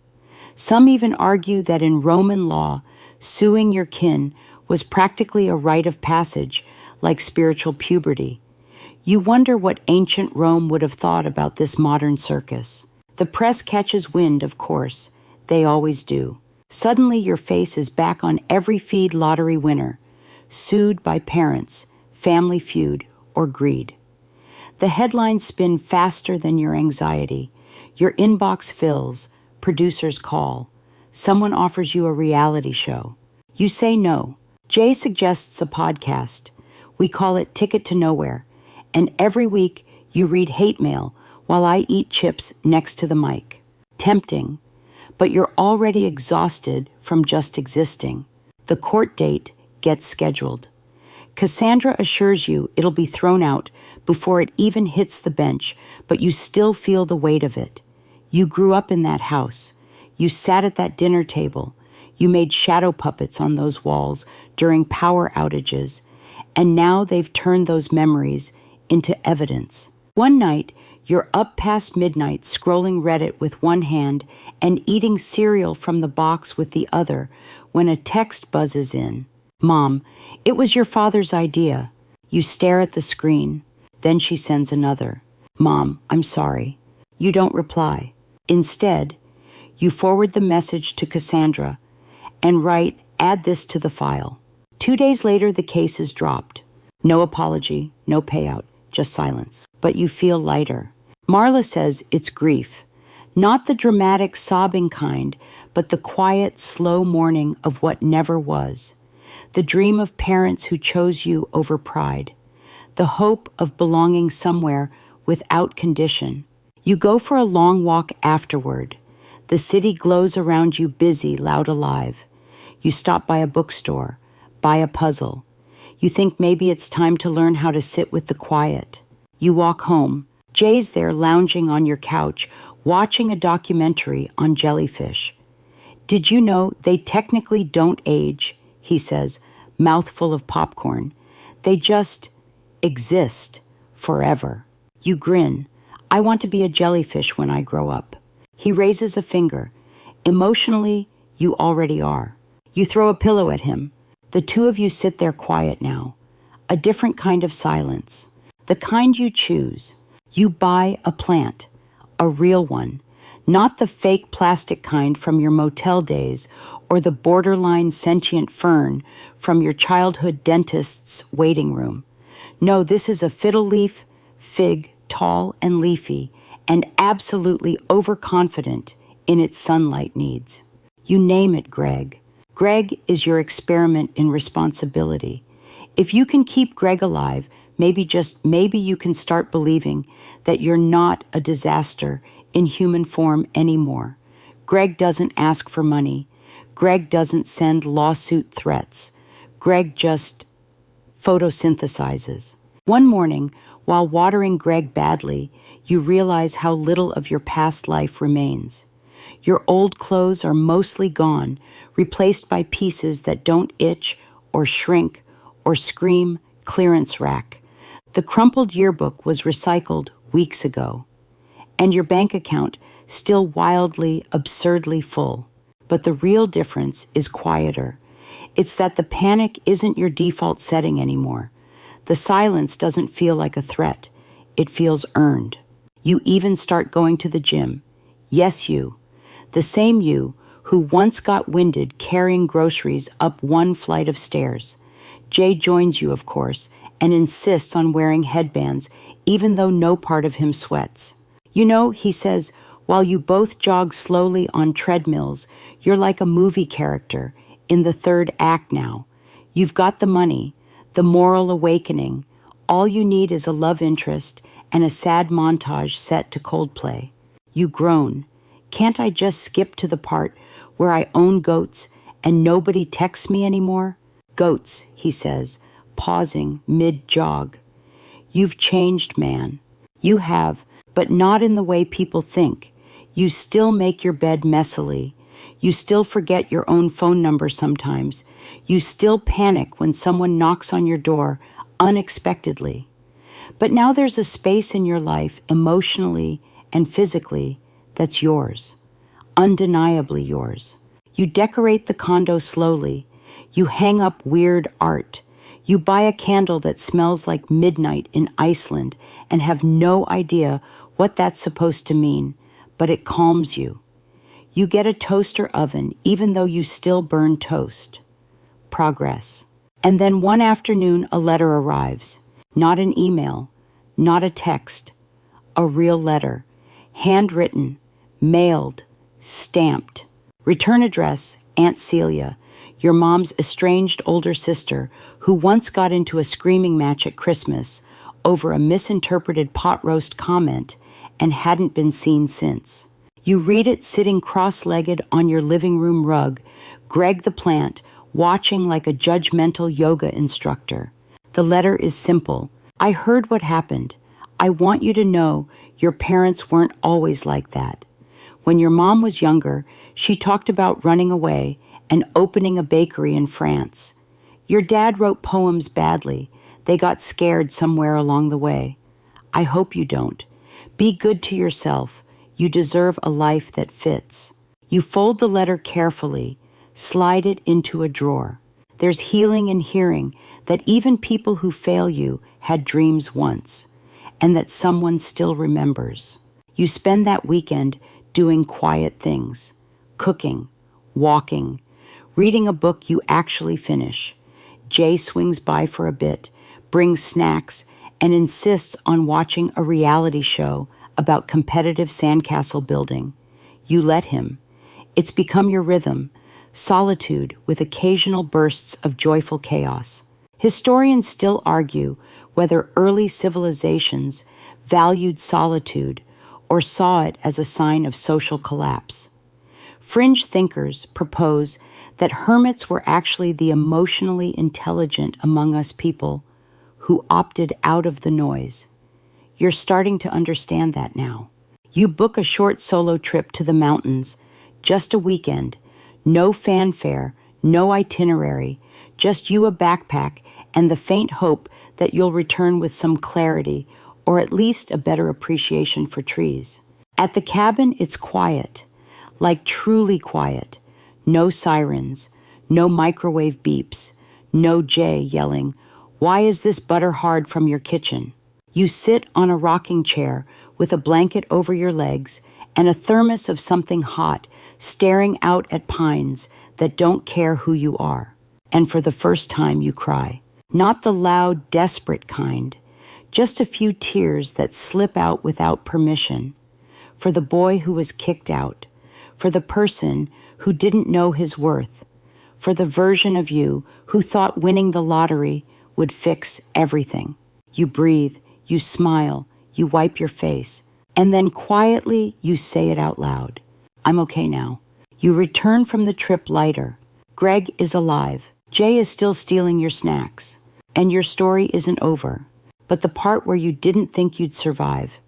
Some even argue that in Roman law, suing your kin was practically a rite of passage, like spiritual puberty. You wonder what ancient Rome would have thought about this modern circus. The press catches wind, of course. They always do. Suddenly your face is back on every feed lottery winner, sued by parents, family feud, or greed. The headlines spin faster than your anxiety. Your inbox fills, producers call. Someone offers you a reality show. You say no. Jay suggests a podcast. We call it Ticket to Nowhere. And every week you read hate mail while I eat chips next to the mic. Tempting, but you're already exhausted from just existing. The court date gets scheduled. Cassandra assures you it'll be thrown out before it even hits the bench, but you still feel the weight of it. You grew up in that house. You sat at that dinner table. You made shadow puppets on those walls during power outages, and now they've turned those memories into evidence. One night, you're up past midnight scrolling Reddit with one hand and eating cereal from the box with the other when a text buzzes in. "Mom, it was your father's idea." You stare at the screen. Then she sends another. "Mom, I'm sorry." You don't reply. Instead, you forward the message to Cassandra and write, "Add this to the file." 2 days later, the case is dropped. No apology, no payout, just silence. But you feel lighter. Marla says it's grief. Not the dramatic sobbing kind, but the quiet, slow mourning of what never was. The dream of parents who chose you over pride. The hope of belonging somewhere without condition. You go for a long walk afterward. The city glows around you, busy, loud, alive. You stop by a bookstore, buy a puzzle. You think maybe it's time to learn how to sit with the quiet. You walk home. Jay's there lounging on your couch, watching a documentary on jellyfish. "Did you know they technically don't age?" he says, mouthful of popcorn. "They just exist forever." You grin. "I want to be a jellyfish when I grow up." He raises a finger. Emotionally, you already are. You throw a pillow at him. The two of you sit there quiet now. A different kind of silence. The kind you choose. You buy a plant. A real one. Not the fake plastic kind from your motel days or the borderline sentient fern from your childhood dentist's waiting room. No, this is a fiddle leaf, fig, tall and leafy, and absolutely overconfident in its sunlight needs. You name it Greg. Greg is your experiment in responsibility. If you can keep Greg alive, maybe you can start believing that you're not a disaster in human form anymore. Greg doesn't ask for money. Greg doesn't send lawsuit threats. Greg just photosynthesizes. One morning, while watering Greg badly, you realize how little of your past life remains. Your old clothes are mostly gone, replaced by pieces that don't itch or shrink or scream clearance rack. The crumpled yearbook was recycled weeks ago. And your bank account still wildly, absurdly full. But the real difference is quieter. It's that the panic isn't your default setting anymore. The silence doesn't feel like a threat. It feels earned. You even start going to the gym. Yes, you. The same you who once got winded carrying groceries up one flight of stairs. Jay joins you, of course, and insists on wearing headbands, even though no part of him sweats. You know, he says, while you both jog slowly on treadmills, you're like a movie character in the third act now. You've got the money, the moral awakening. All you need is a love interest and a sad montage set to Coldplay. You groan. Can't I just skip to the part where I own goats and nobody texts me anymore? Goats, he says, pausing mid-jog. You've changed, man. You have, but not in the way people think. You still make your bed messily. You still forget your own phone number sometimes. You still panic when someone knocks on your door unexpectedly. But now there's a space in your life, emotionally and physically, that's yours. Undeniably yours. You decorate the condo slowly. You hang up weird art. You buy a candle that smells like midnight in Iceland and have no idea what that's supposed to mean, but it calms you. You get a toaster oven even though you still burn toast. Progress. And then one afternoon a letter arrives. Not an email, not a text. A real letter. Handwritten, mailed, stamped. Return address, Aunt Celia, your mom's estranged older sister who once got into a screaming match at Christmas over a misinterpreted pot roast comment and hadn't been seen since. You read it sitting cross-legged on your living room rug, Greg the plant watching like a judgmental yoga instructor. The letter is simple. I heard what happened. I want you to know your parents weren't always like that. When your mom was younger, she talked about running away and opening a bakery in France. Your dad wrote poems badly. They got scared somewhere along the way. I hope you don't. Be good to yourself. You deserve a life that fits. You fold the letter carefully, slide it into a drawer. There's healing in hearing that even people who fail you had dreams once, and that someone still remembers. You spend that weekend doing quiet things, cooking, walking, reading a book you actually finish. Jay swings by for a bit, brings snacks, and insists on watching a reality show about competitive sandcastle building. You let him. It's become your rhythm, solitude with occasional bursts of joyful chaos. Historians still argue whether early civilizations valued solitude or saw it as a sign of social collapse. Fringe thinkers propose that hermits were actually the emotionally intelligent among us people who opted out of the noise. You're starting to understand that now. You book a short solo trip to the mountains, just a weekend, no fanfare, no itinerary, just you, a backpack, and the faint hope that you'll return with some clarity or at least a better appreciation for trees. At the cabin, it's quiet, like truly quiet. No sirens, no microwave beeps, no Jay yelling, "Why is this butter hard?" from your kitchen. You sit on a rocking chair with a blanket over your legs and a thermos of something hot, staring out at pines that don't care who you are. And for the first time you cry. Not the loud, desperate kind, just a few tears that slip out without permission. For the boy who was kicked out, for the person who didn't know his worth, for the version of you who thought winning the lottery would fix everything. You breathe, you smile, you wipe your face, and then quietly you say it out loud. I'm okay now. You return from the trip lighter. Greg is alive. Jay is still stealing your snacks. And your story isn't over. But the part where you didn't think you'd survive,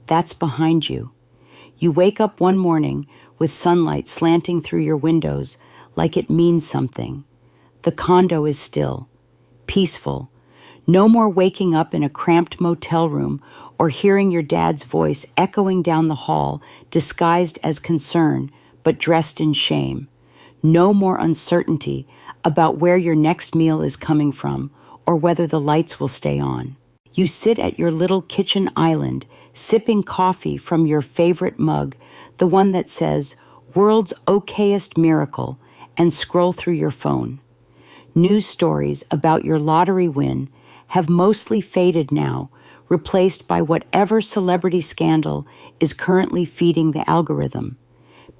that's behind you. You wake up one morning with sunlight slanting through your windows like it means something. The condo is still, peaceful. No more waking up in a cramped motel room or hearing your dad's voice echoing down the hall, disguised as concern, but dressed in shame. No more uncertainty about where your next meal is coming from or whether the lights will stay on. You sit at your little kitchen island, sipping coffee from your favorite mug, the one that says, "World's okayest miracle," and scroll through your phone. News stories about your lottery win have mostly faded now, replaced by whatever celebrity scandal is currently feeding the algorithm.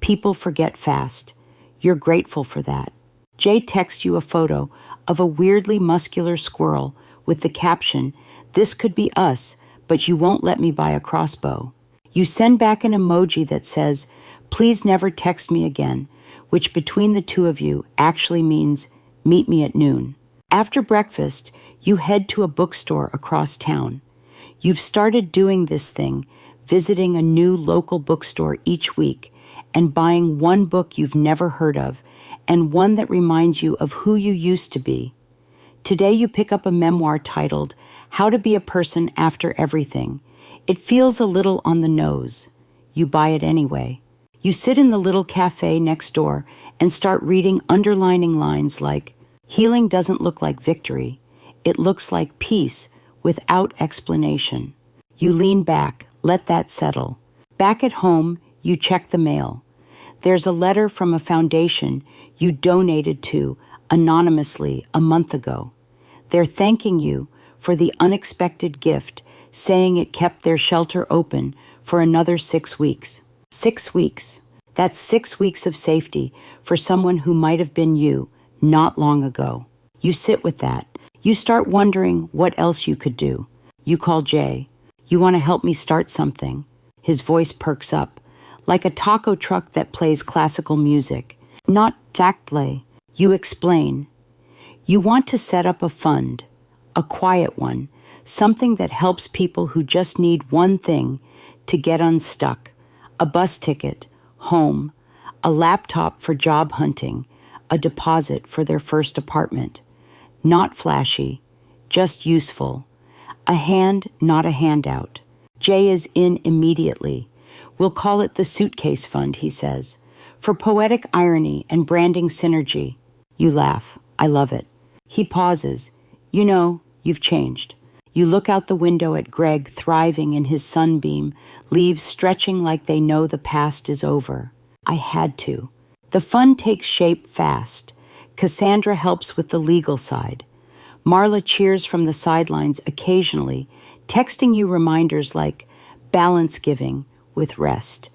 People forget fast. You're grateful for that. Jay texts you a photo of a weirdly muscular squirrel with the caption, "This could be us, but you won't let me buy a crossbow." You send back an emoji that says, "Please never text me again," which between the two of you actually means, "Meet me at noon." After breakfast, you head to a bookstore across town. You've started doing this thing, visiting a new local bookstore each week and buying one book you've never heard of and one that reminds you of who you used to be. Today you pick up a memoir titled, "How to Be a Person After Everything." It feels a little on the nose. You buy it anyway. You sit in the little cafe next door and start reading underlining lines like, "Healing doesn't look like victory. It looks like peace without explanation." You lean back, let that settle. Back at home, you check the mail. There's a letter from a foundation you donated to anonymously a month ago. They're thanking you for the unexpected gift, saying it kept their shelter open for another 6 weeks. 6 weeks. That's 6 weeks of safety for someone who might have been you not long ago. You sit with that. You start wondering what else you could do. You call Jay. "You want to help me start something?" His voice perks up, like a taco truck that plays classical music. "Not exactly." You explain. You want to set up a fund, a quiet one, something that helps people who just need one thing to get unstuck: a bus ticket, home, a laptop for job hunting, a deposit for their first apartment. Not flashy, just useful. A hand, not a handout. Jay is in immediately. "We'll call it the Suitcase Fund," he says. "For poetic irony and branding synergy." You laugh. "I love it." He pauses. "You know, you've changed." You look out the window at Greg thriving in his sunbeam, leaves stretching like they know the past is over. "I had to." The fund takes shape fast. Cassandra helps with the legal side. Marla cheers from the sidelines occasionally, texting you reminders like balance giving with rest.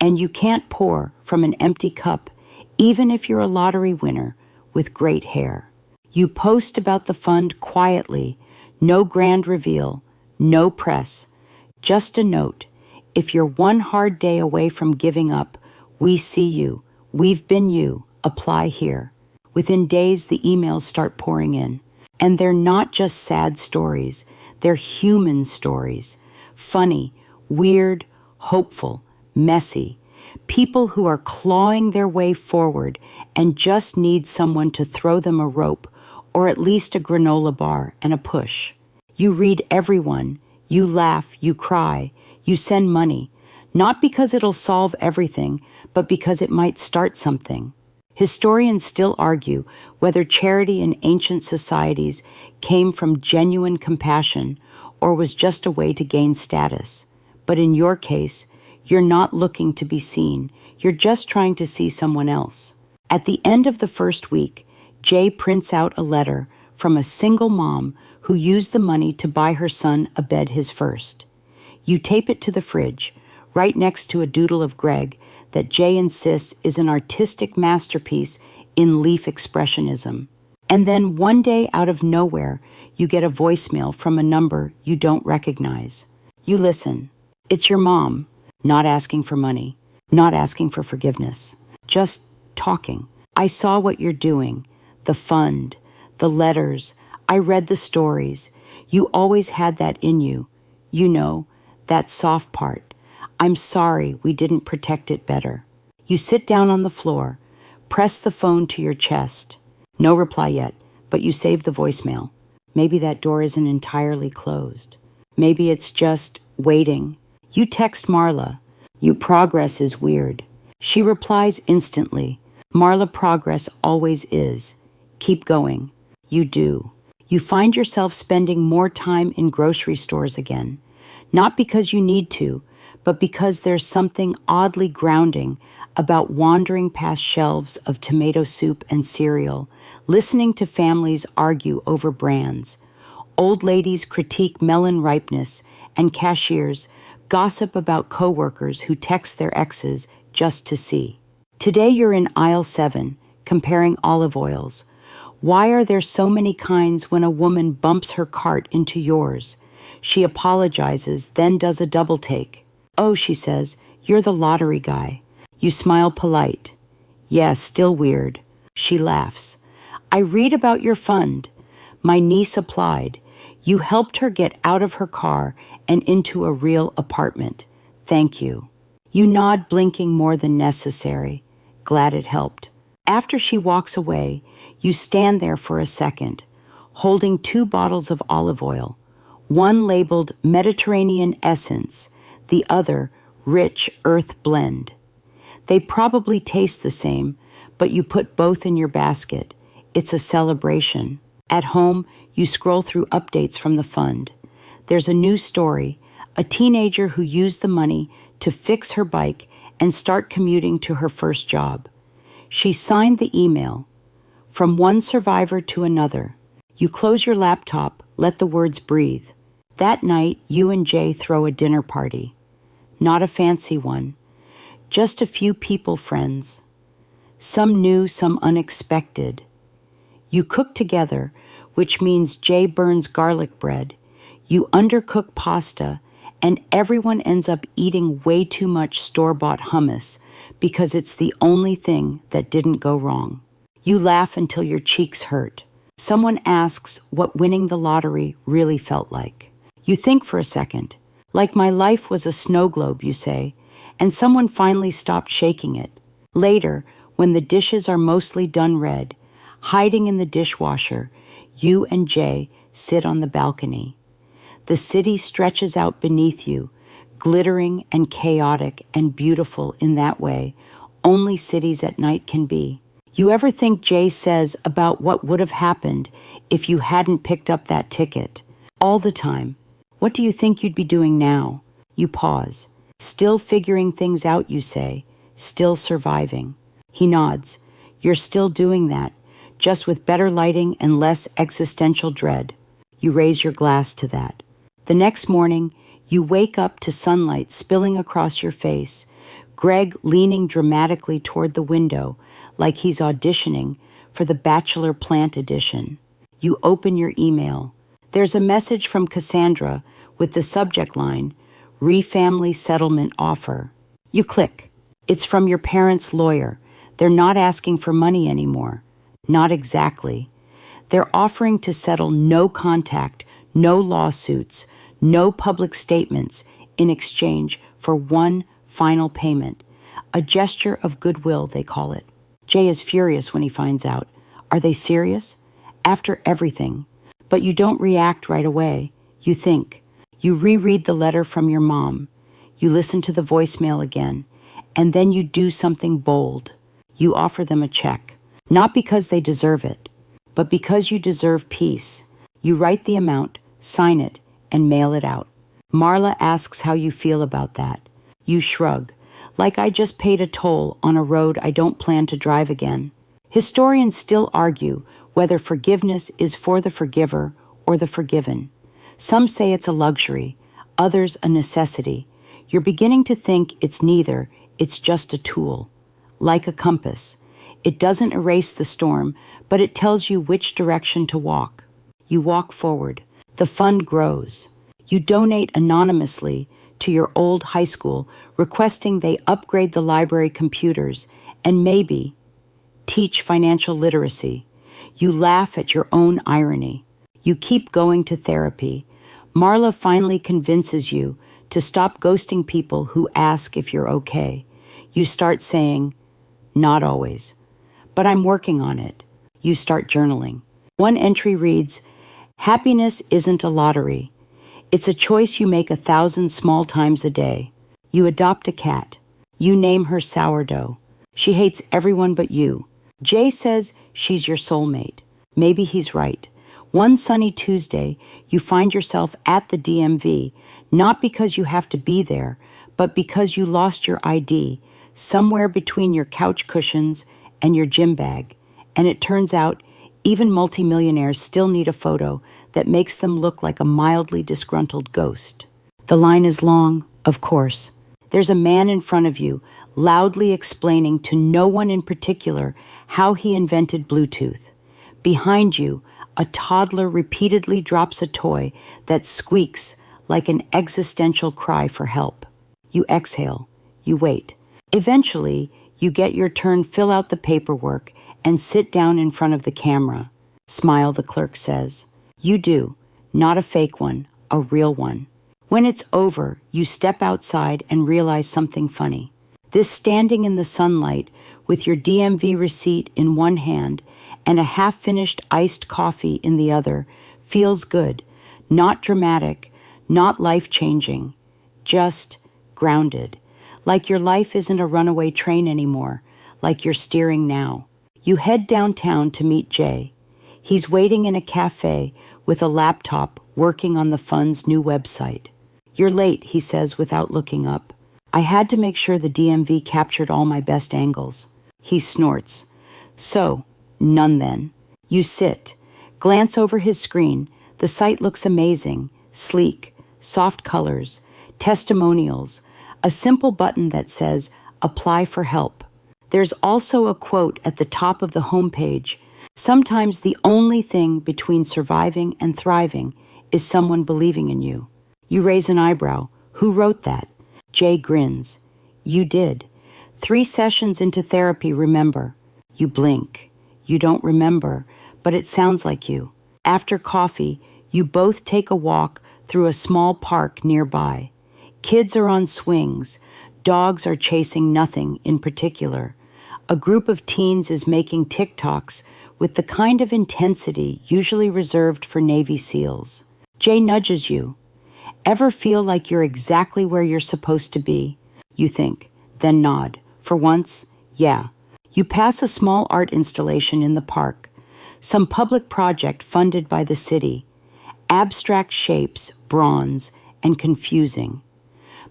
And you can't pour from an empty cup, even if you're a lottery winner with great hair. You post about the fund quietly, no grand reveal, no press, just a note. If you're one hard day away from giving up, we see you. We've been you. Apply here. Within days, the emails start pouring in. And they're not just sad stories. They're human stories. Funny, weird, hopeful, messy. People who are clawing their way forward and just need someone to throw them a rope or at least a granola bar and a push. You read everyone. You laugh. You cry. You send money. Not because it'll solve everything, but because it might start something. Historians still argue whether charity in ancient societies came from genuine compassion or was just a way to gain status. But in your case, you're not looking to be seen. You're just trying to see someone else. At the end of the first week, Jay prints out a letter from a single mom who used the money to buy her son a bed his first. You tape it to the fridge, right next to a doodle of Greg that Jay insists is an artistic masterpiece in leaf expressionism. And then one day out of nowhere, you get a voicemail from a number you don't recognize. You listen. It's your mom, not asking for money, not asking for forgiveness, just talking. "I saw what you're doing, the fund, the letters. I read the stories. You always had that in you. You know, that soft part. I'm sorry we didn't protect it better." You sit down on the floor, press the phone to your chest. No reply yet, but you save the voicemail. Maybe that door isn't entirely closed. Maybe it's just waiting. You text Marla. "Your progress is weird." She replies instantly. Marla, progress always is. "Keep going." You do. You find yourself spending more time in grocery stores again, not because you need to, but because there's something oddly grounding about wandering past shelves of tomato soup and cereal, listening to families argue over brands. Old ladies critique melon ripeness, and cashiers gossip about coworkers who text their exes just to see. Today you're in aisle 7, comparing olive oils. Why are there so many kinds when a woman bumps her cart into yours? She apologizes, then does a double take. Oh, she says, you're the lottery guy. You smile polite. Yeah, still weird. She laughs. I read about your fund. My niece applied. You helped her get out of her car and into a real apartment. Thank you. You nod, blinking more than necessary. Glad it helped. After she walks away, you stand there for a second, holding 2 bottles of olive oil, one labeled Mediterranean Essence, the other Rich Earth Blend. They probably taste the same, but you put both in your basket. It's a celebration. At home, you scroll through updates from the fund. There's a new story, a teenager who used the money to fix her bike and start commuting to her first job. She signed the email. From one survivor to another. You close your laptop, let the words breathe. That night, you and Jay throw a dinner party. Not a fancy one. Just a few people friends. Some new, some unexpected. You cook together, which means Jay burns garlic bread. You undercook pasta, and everyone ends up eating way too much store-bought hummus because it's the only thing that didn't go wrong. You laugh until your cheeks hurt. Someone asks what winning the lottery really felt like. You think for a second. Like my life was a snow globe, you say, and someone finally stopped shaking it. Later, when the dishes are mostly done red, hiding in the dishwasher, you and Jay sit on the balcony. The city stretches out beneath you, glittering and chaotic and beautiful in that way only cities at night can be. You ever think Jay says about what would have happened if you hadn't picked up that ticket? All the time. What do you think you'd be doing now? You pause. Still figuring things out, you say. Still surviving. He nods. You're still doing that, just with better lighting and less existential dread. You raise your glass to that. The next morning, you wake up to sunlight spilling across your face, Greg leaning dramatically toward the window, like he's auditioning for the Bachelor Plant edition. You open your email. There's a message from Cassandra with the subject line, Refamily Settlement Offer. You click. It's from your parents' lawyer. They're not asking for money anymore. Not exactly. They're offering to settle no contact, no lawsuits, no public statements in exchange for one final payment. A gesture of goodwill, they call it. Jay is furious when he finds out. Are they serious? After everything. But you don't react right away. You think. You reread the letter from your mom. You listen to the voicemail again. And then you do something bold. You offer them a check. Not because they deserve it, but because you deserve peace. You write the amount, sign it, and mail it out. Marla asks how you feel about that. You shrug. Like I just paid a toll on a road I don't plan to drive again. Historians still argue whether forgiveness is for the forgiver or the forgiven. Some say it's a luxury, others a necessity. You're beginning to think it's neither, it's just a tool. Like a compass. It doesn't erase the storm, but it tells you which direction to walk. You walk forward. The fund grows. You donate anonymously to your old high school, requesting they upgrade the library computers and maybe teach financial literacy. You laugh at your own irony. You keep going to therapy. Marla finally convinces you to stop ghosting people who ask if you're okay. You start saying, not always, but I'm working on it. You start journaling. One entry reads, happiness isn't a lottery. It's a choice you make 1,000 small times a day. You adopt a cat. You name her Sourdough. She hates everyone but you. Jay says she's your soulmate. Maybe he's right. One sunny Tuesday, you find yourself at the DMV, not because you have to be there, but because you lost your ID somewhere between your couch cushions and your gym bag. And it turns out even multimillionaires still need a photo that makes them look like a mildly disgruntled ghost. The line is long, of course. There's a man in front of you, loudly explaining to no one in particular how he invented Bluetooth. Behind you, a toddler repeatedly drops a toy that squeaks like an existential cry for help. You exhale. You wait. Eventually, you get your turn, fill out the paperwork, and sit down in front of the camera. Smile, the clerk says. You do. Not a fake one, a real one. When it's over, you step outside and realize something funny. This standing in the sunlight with your DMV receipt in one hand and a half-finished iced coffee in the other feels good, not dramatic, not life-changing, just grounded. Like your life isn't a runaway train anymore, like you're steering now. You head downtown to meet Jay. He's waiting in a cafe with a laptop working on the fund's new website. You're late, he says without looking up. I had to make sure the DMV captured all my best angles. He snorts. So, none then. You sit. Glance over his screen. The site looks amazing, sleek, soft colors, testimonials, a simple button that says, Apply for help. There's also a quote at the top of the homepage. Sometimes the only thing between surviving and thriving is someone believing in you. You raise an eyebrow. Who wrote that? Jay grins. You did. 3 sessions into therapy, remember. You blink. You don't remember, but it sounds like you. After coffee, you both take a walk through a small park nearby. Kids are on swings. Dogs are chasing nothing in particular. A group of teens is making TikToks with the kind of intensity usually reserved for Navy SEALs. Jay nudges you. Ever feel like you're exactly where you're supposed to be? You think, then nod. For once, yeah. You pass a small art installation in the park, some public project funded by the city. Abstract shapes, bronze, and confusing.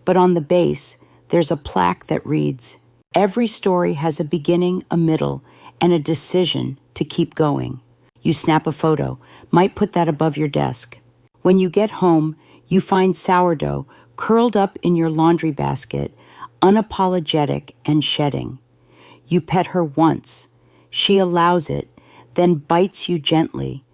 But on the base, there's a plaque that reads, Every story has a beginning, a middle, and a decision to keep going. You snap a photo, might put that above your desk. When you get home, you find sourdough curled up in your laundry basket, unapologetic and shedding. You pet her once. She allows it, then bites you gently.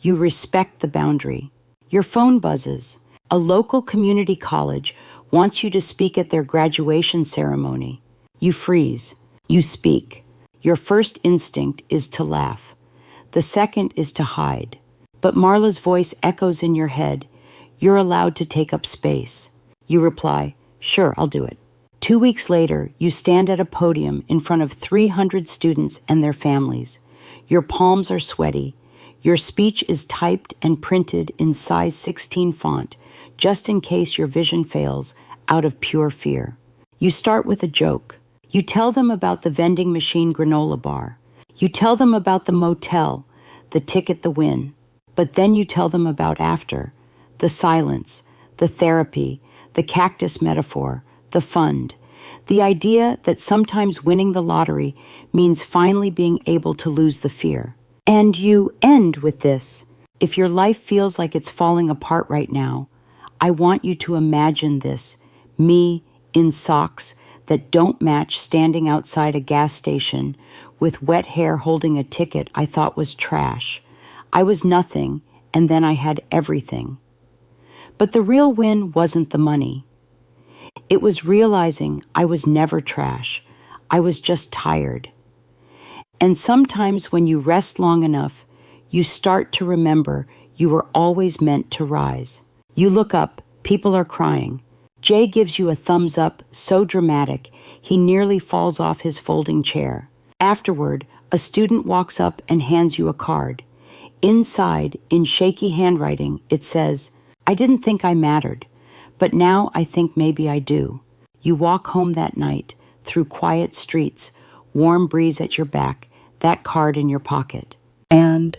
You respect the boundary. Your phone buzzes. A local community college wants you to speak at their graduation ceremony. You freeze. You speak. Your first instinct is to laugh. The second is to hide. But Marla's voice echoes in your head. You're allowed to take up space. You reply, Sure, I'll do it. 2 weeks later, you stand at a podium in front of 300 students and their families. Your palms are sweaty. Your speech is typed and printed in size 16 font, just in case your vision fails, out of pure fear. You start with a joke. You tell them about the vending machine granola bar. You tell them about the motel, the ticket, the win. But then you tell them about after. The silence, the therapy, the cactus metaphor, the fund, the idea that sometimes winning the lottery means finally being able to lose the fear. And you end with this. If your life feels like it's falling apart right now, I want you to imagine this, me in socks that don't match standing outside a gas station with wet hair holding a ticket I thought was trash. I was nothing, and then I had everything. But the real win wasn't the money. It was realizing I was never trash. I was just tired. And sometimes when you rest long enough, you start to remember you were always meant to rise. You look up, people are crying. Jay gives you a thumbs up so dramatic he nearly falls off his folding chair. Afterward, a student walks up and hands you a card. Inside, in shaky handwriting, it says, I didn't think I mattered, but now I think maybe I do. You walk home that night, through quiet streets, warm breeze at your back, that card in your pocket. And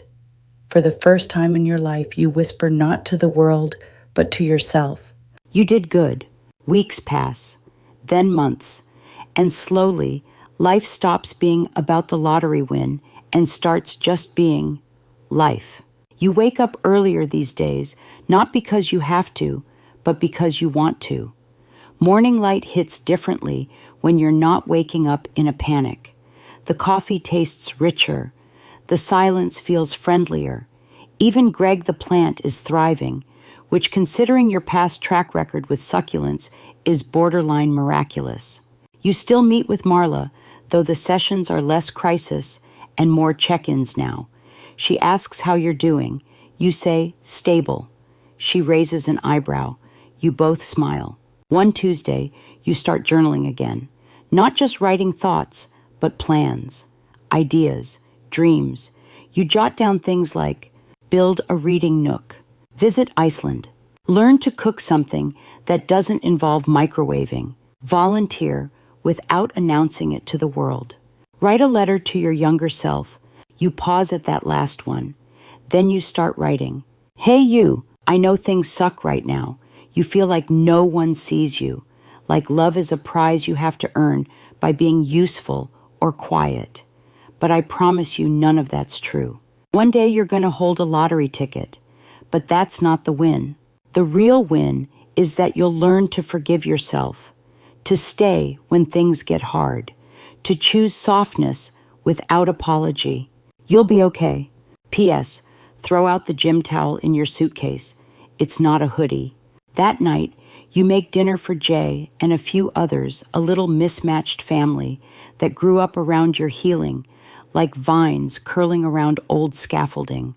For the first time in your life, you whisper not to the world, but to yourself. You did good. Weeks pass, then months, and slowly, life stops being about the lottery win and starts just being life. You wake up earlier these days, not because you have to, but because you want to. Morning light hits differently when you're not waking up in a panic. The coffee tastes richer. The silence feels friendlier. Even Greg the plant is thriving, which, considering your past track record with succulents, is borderline miraculous. You still meet with Marla, though the sessions are less crisis and more check-ins now. She asks how you're doing. You say, stable. She raises an eyebrow. You both smile. One Tuesday, you start journaling again. Not just writing thoughts, but plans, ideas, dreams. You jot down things like, build a reading nook, visit Iceland, learn to cook something that doesn't involve microwaving, volunteer without announcing it to the world. Write a letter to your younger self. You pause at that last one. Then you start writing. Hey you, I know things suck right now. You feel like no one sees you, like love is a prize you have to earn by being useful or quiet. But I promise you none of that's true. One day you're going to hold a lottery ticket, but that's not the win. The real win is that you'll learn to forgive yourself, to stay when things get hard, to choose softness without apology. You'll be okay. P.S. Throw out the gym towel in your suitcase. It's not a hoodie. That night, you make dinner for Jay and a few others, a little mismatched family that grew up around your healing, like vines curling around old scaffolding.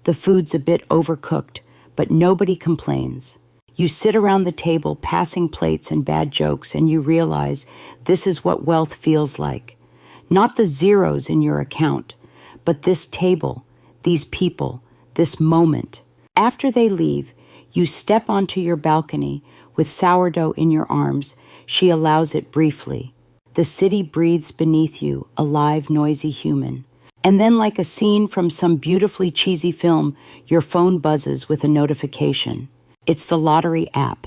The food's a bit overcooked, but nobody complains. You sit around the table passing plates and bad jokes, and you realize this is what wealth feels like. Not the zeros in your account, but this table, these people, this moment. After they leave, you step onto your balcony with sourdough in your arms. She allows it briefly. The city breathes beneath you, a live, noisy human. And then, like a scene from some beautifully cheesy film, your phone buzzes with a notification. It's the lottery app.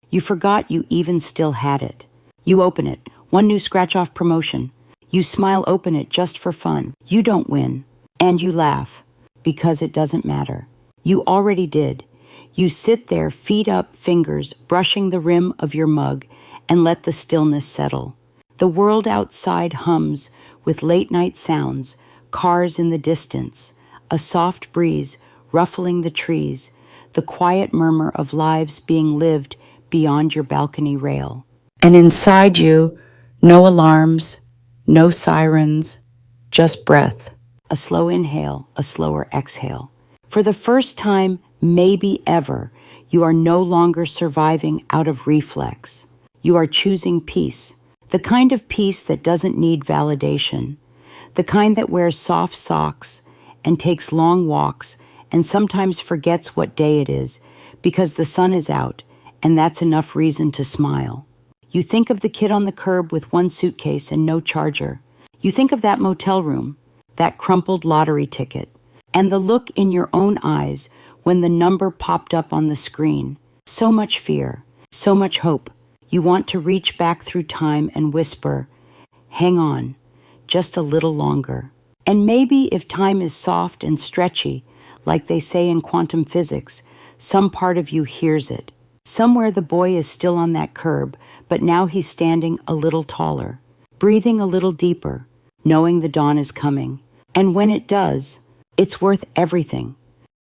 You forgot you even still had it. You open it. One new scratch-off promotion. You smile, open it just for fun. You don't win. And you laugh, because it doesn't matter. You already did. You sit there, feet up, fingers, brushing the rim of your mug, and let the stillness settle. The world outside hums with late-night sounds, cars in the distance, a soft breeze ruffling the trees, the quiet murmur of lives being lived beyond your balcony rail. And inside you, no alarms, no sirens, just breath. A slow inhale, a slower exhale. For the first time, maybe ever, you are no longer surviving out of reflex. You are choosing peace. The kind of peace that doesn't need validation. The kind that wears soft socks and takes long walks and sometimes forgets what day it is because the sun is out, and that's enough reason to smile. You think of the kid on the curb with one suitcase and no charger. You think of that motel room, that crumpled lottery ticket, and the look in your own eyes when the number popped up on the screen. So much fear, so much hope. You want to reach back through time and whisper, hang on, just a little longer. And maybe if time is soft and stretchy, like they say in quantum physics, some part of you hears it. Somewhere the boy is still on that curb, but now he's standing a little taller, breathing a little deeper, knowing the dawn is coming. And when it does, it's worth everything.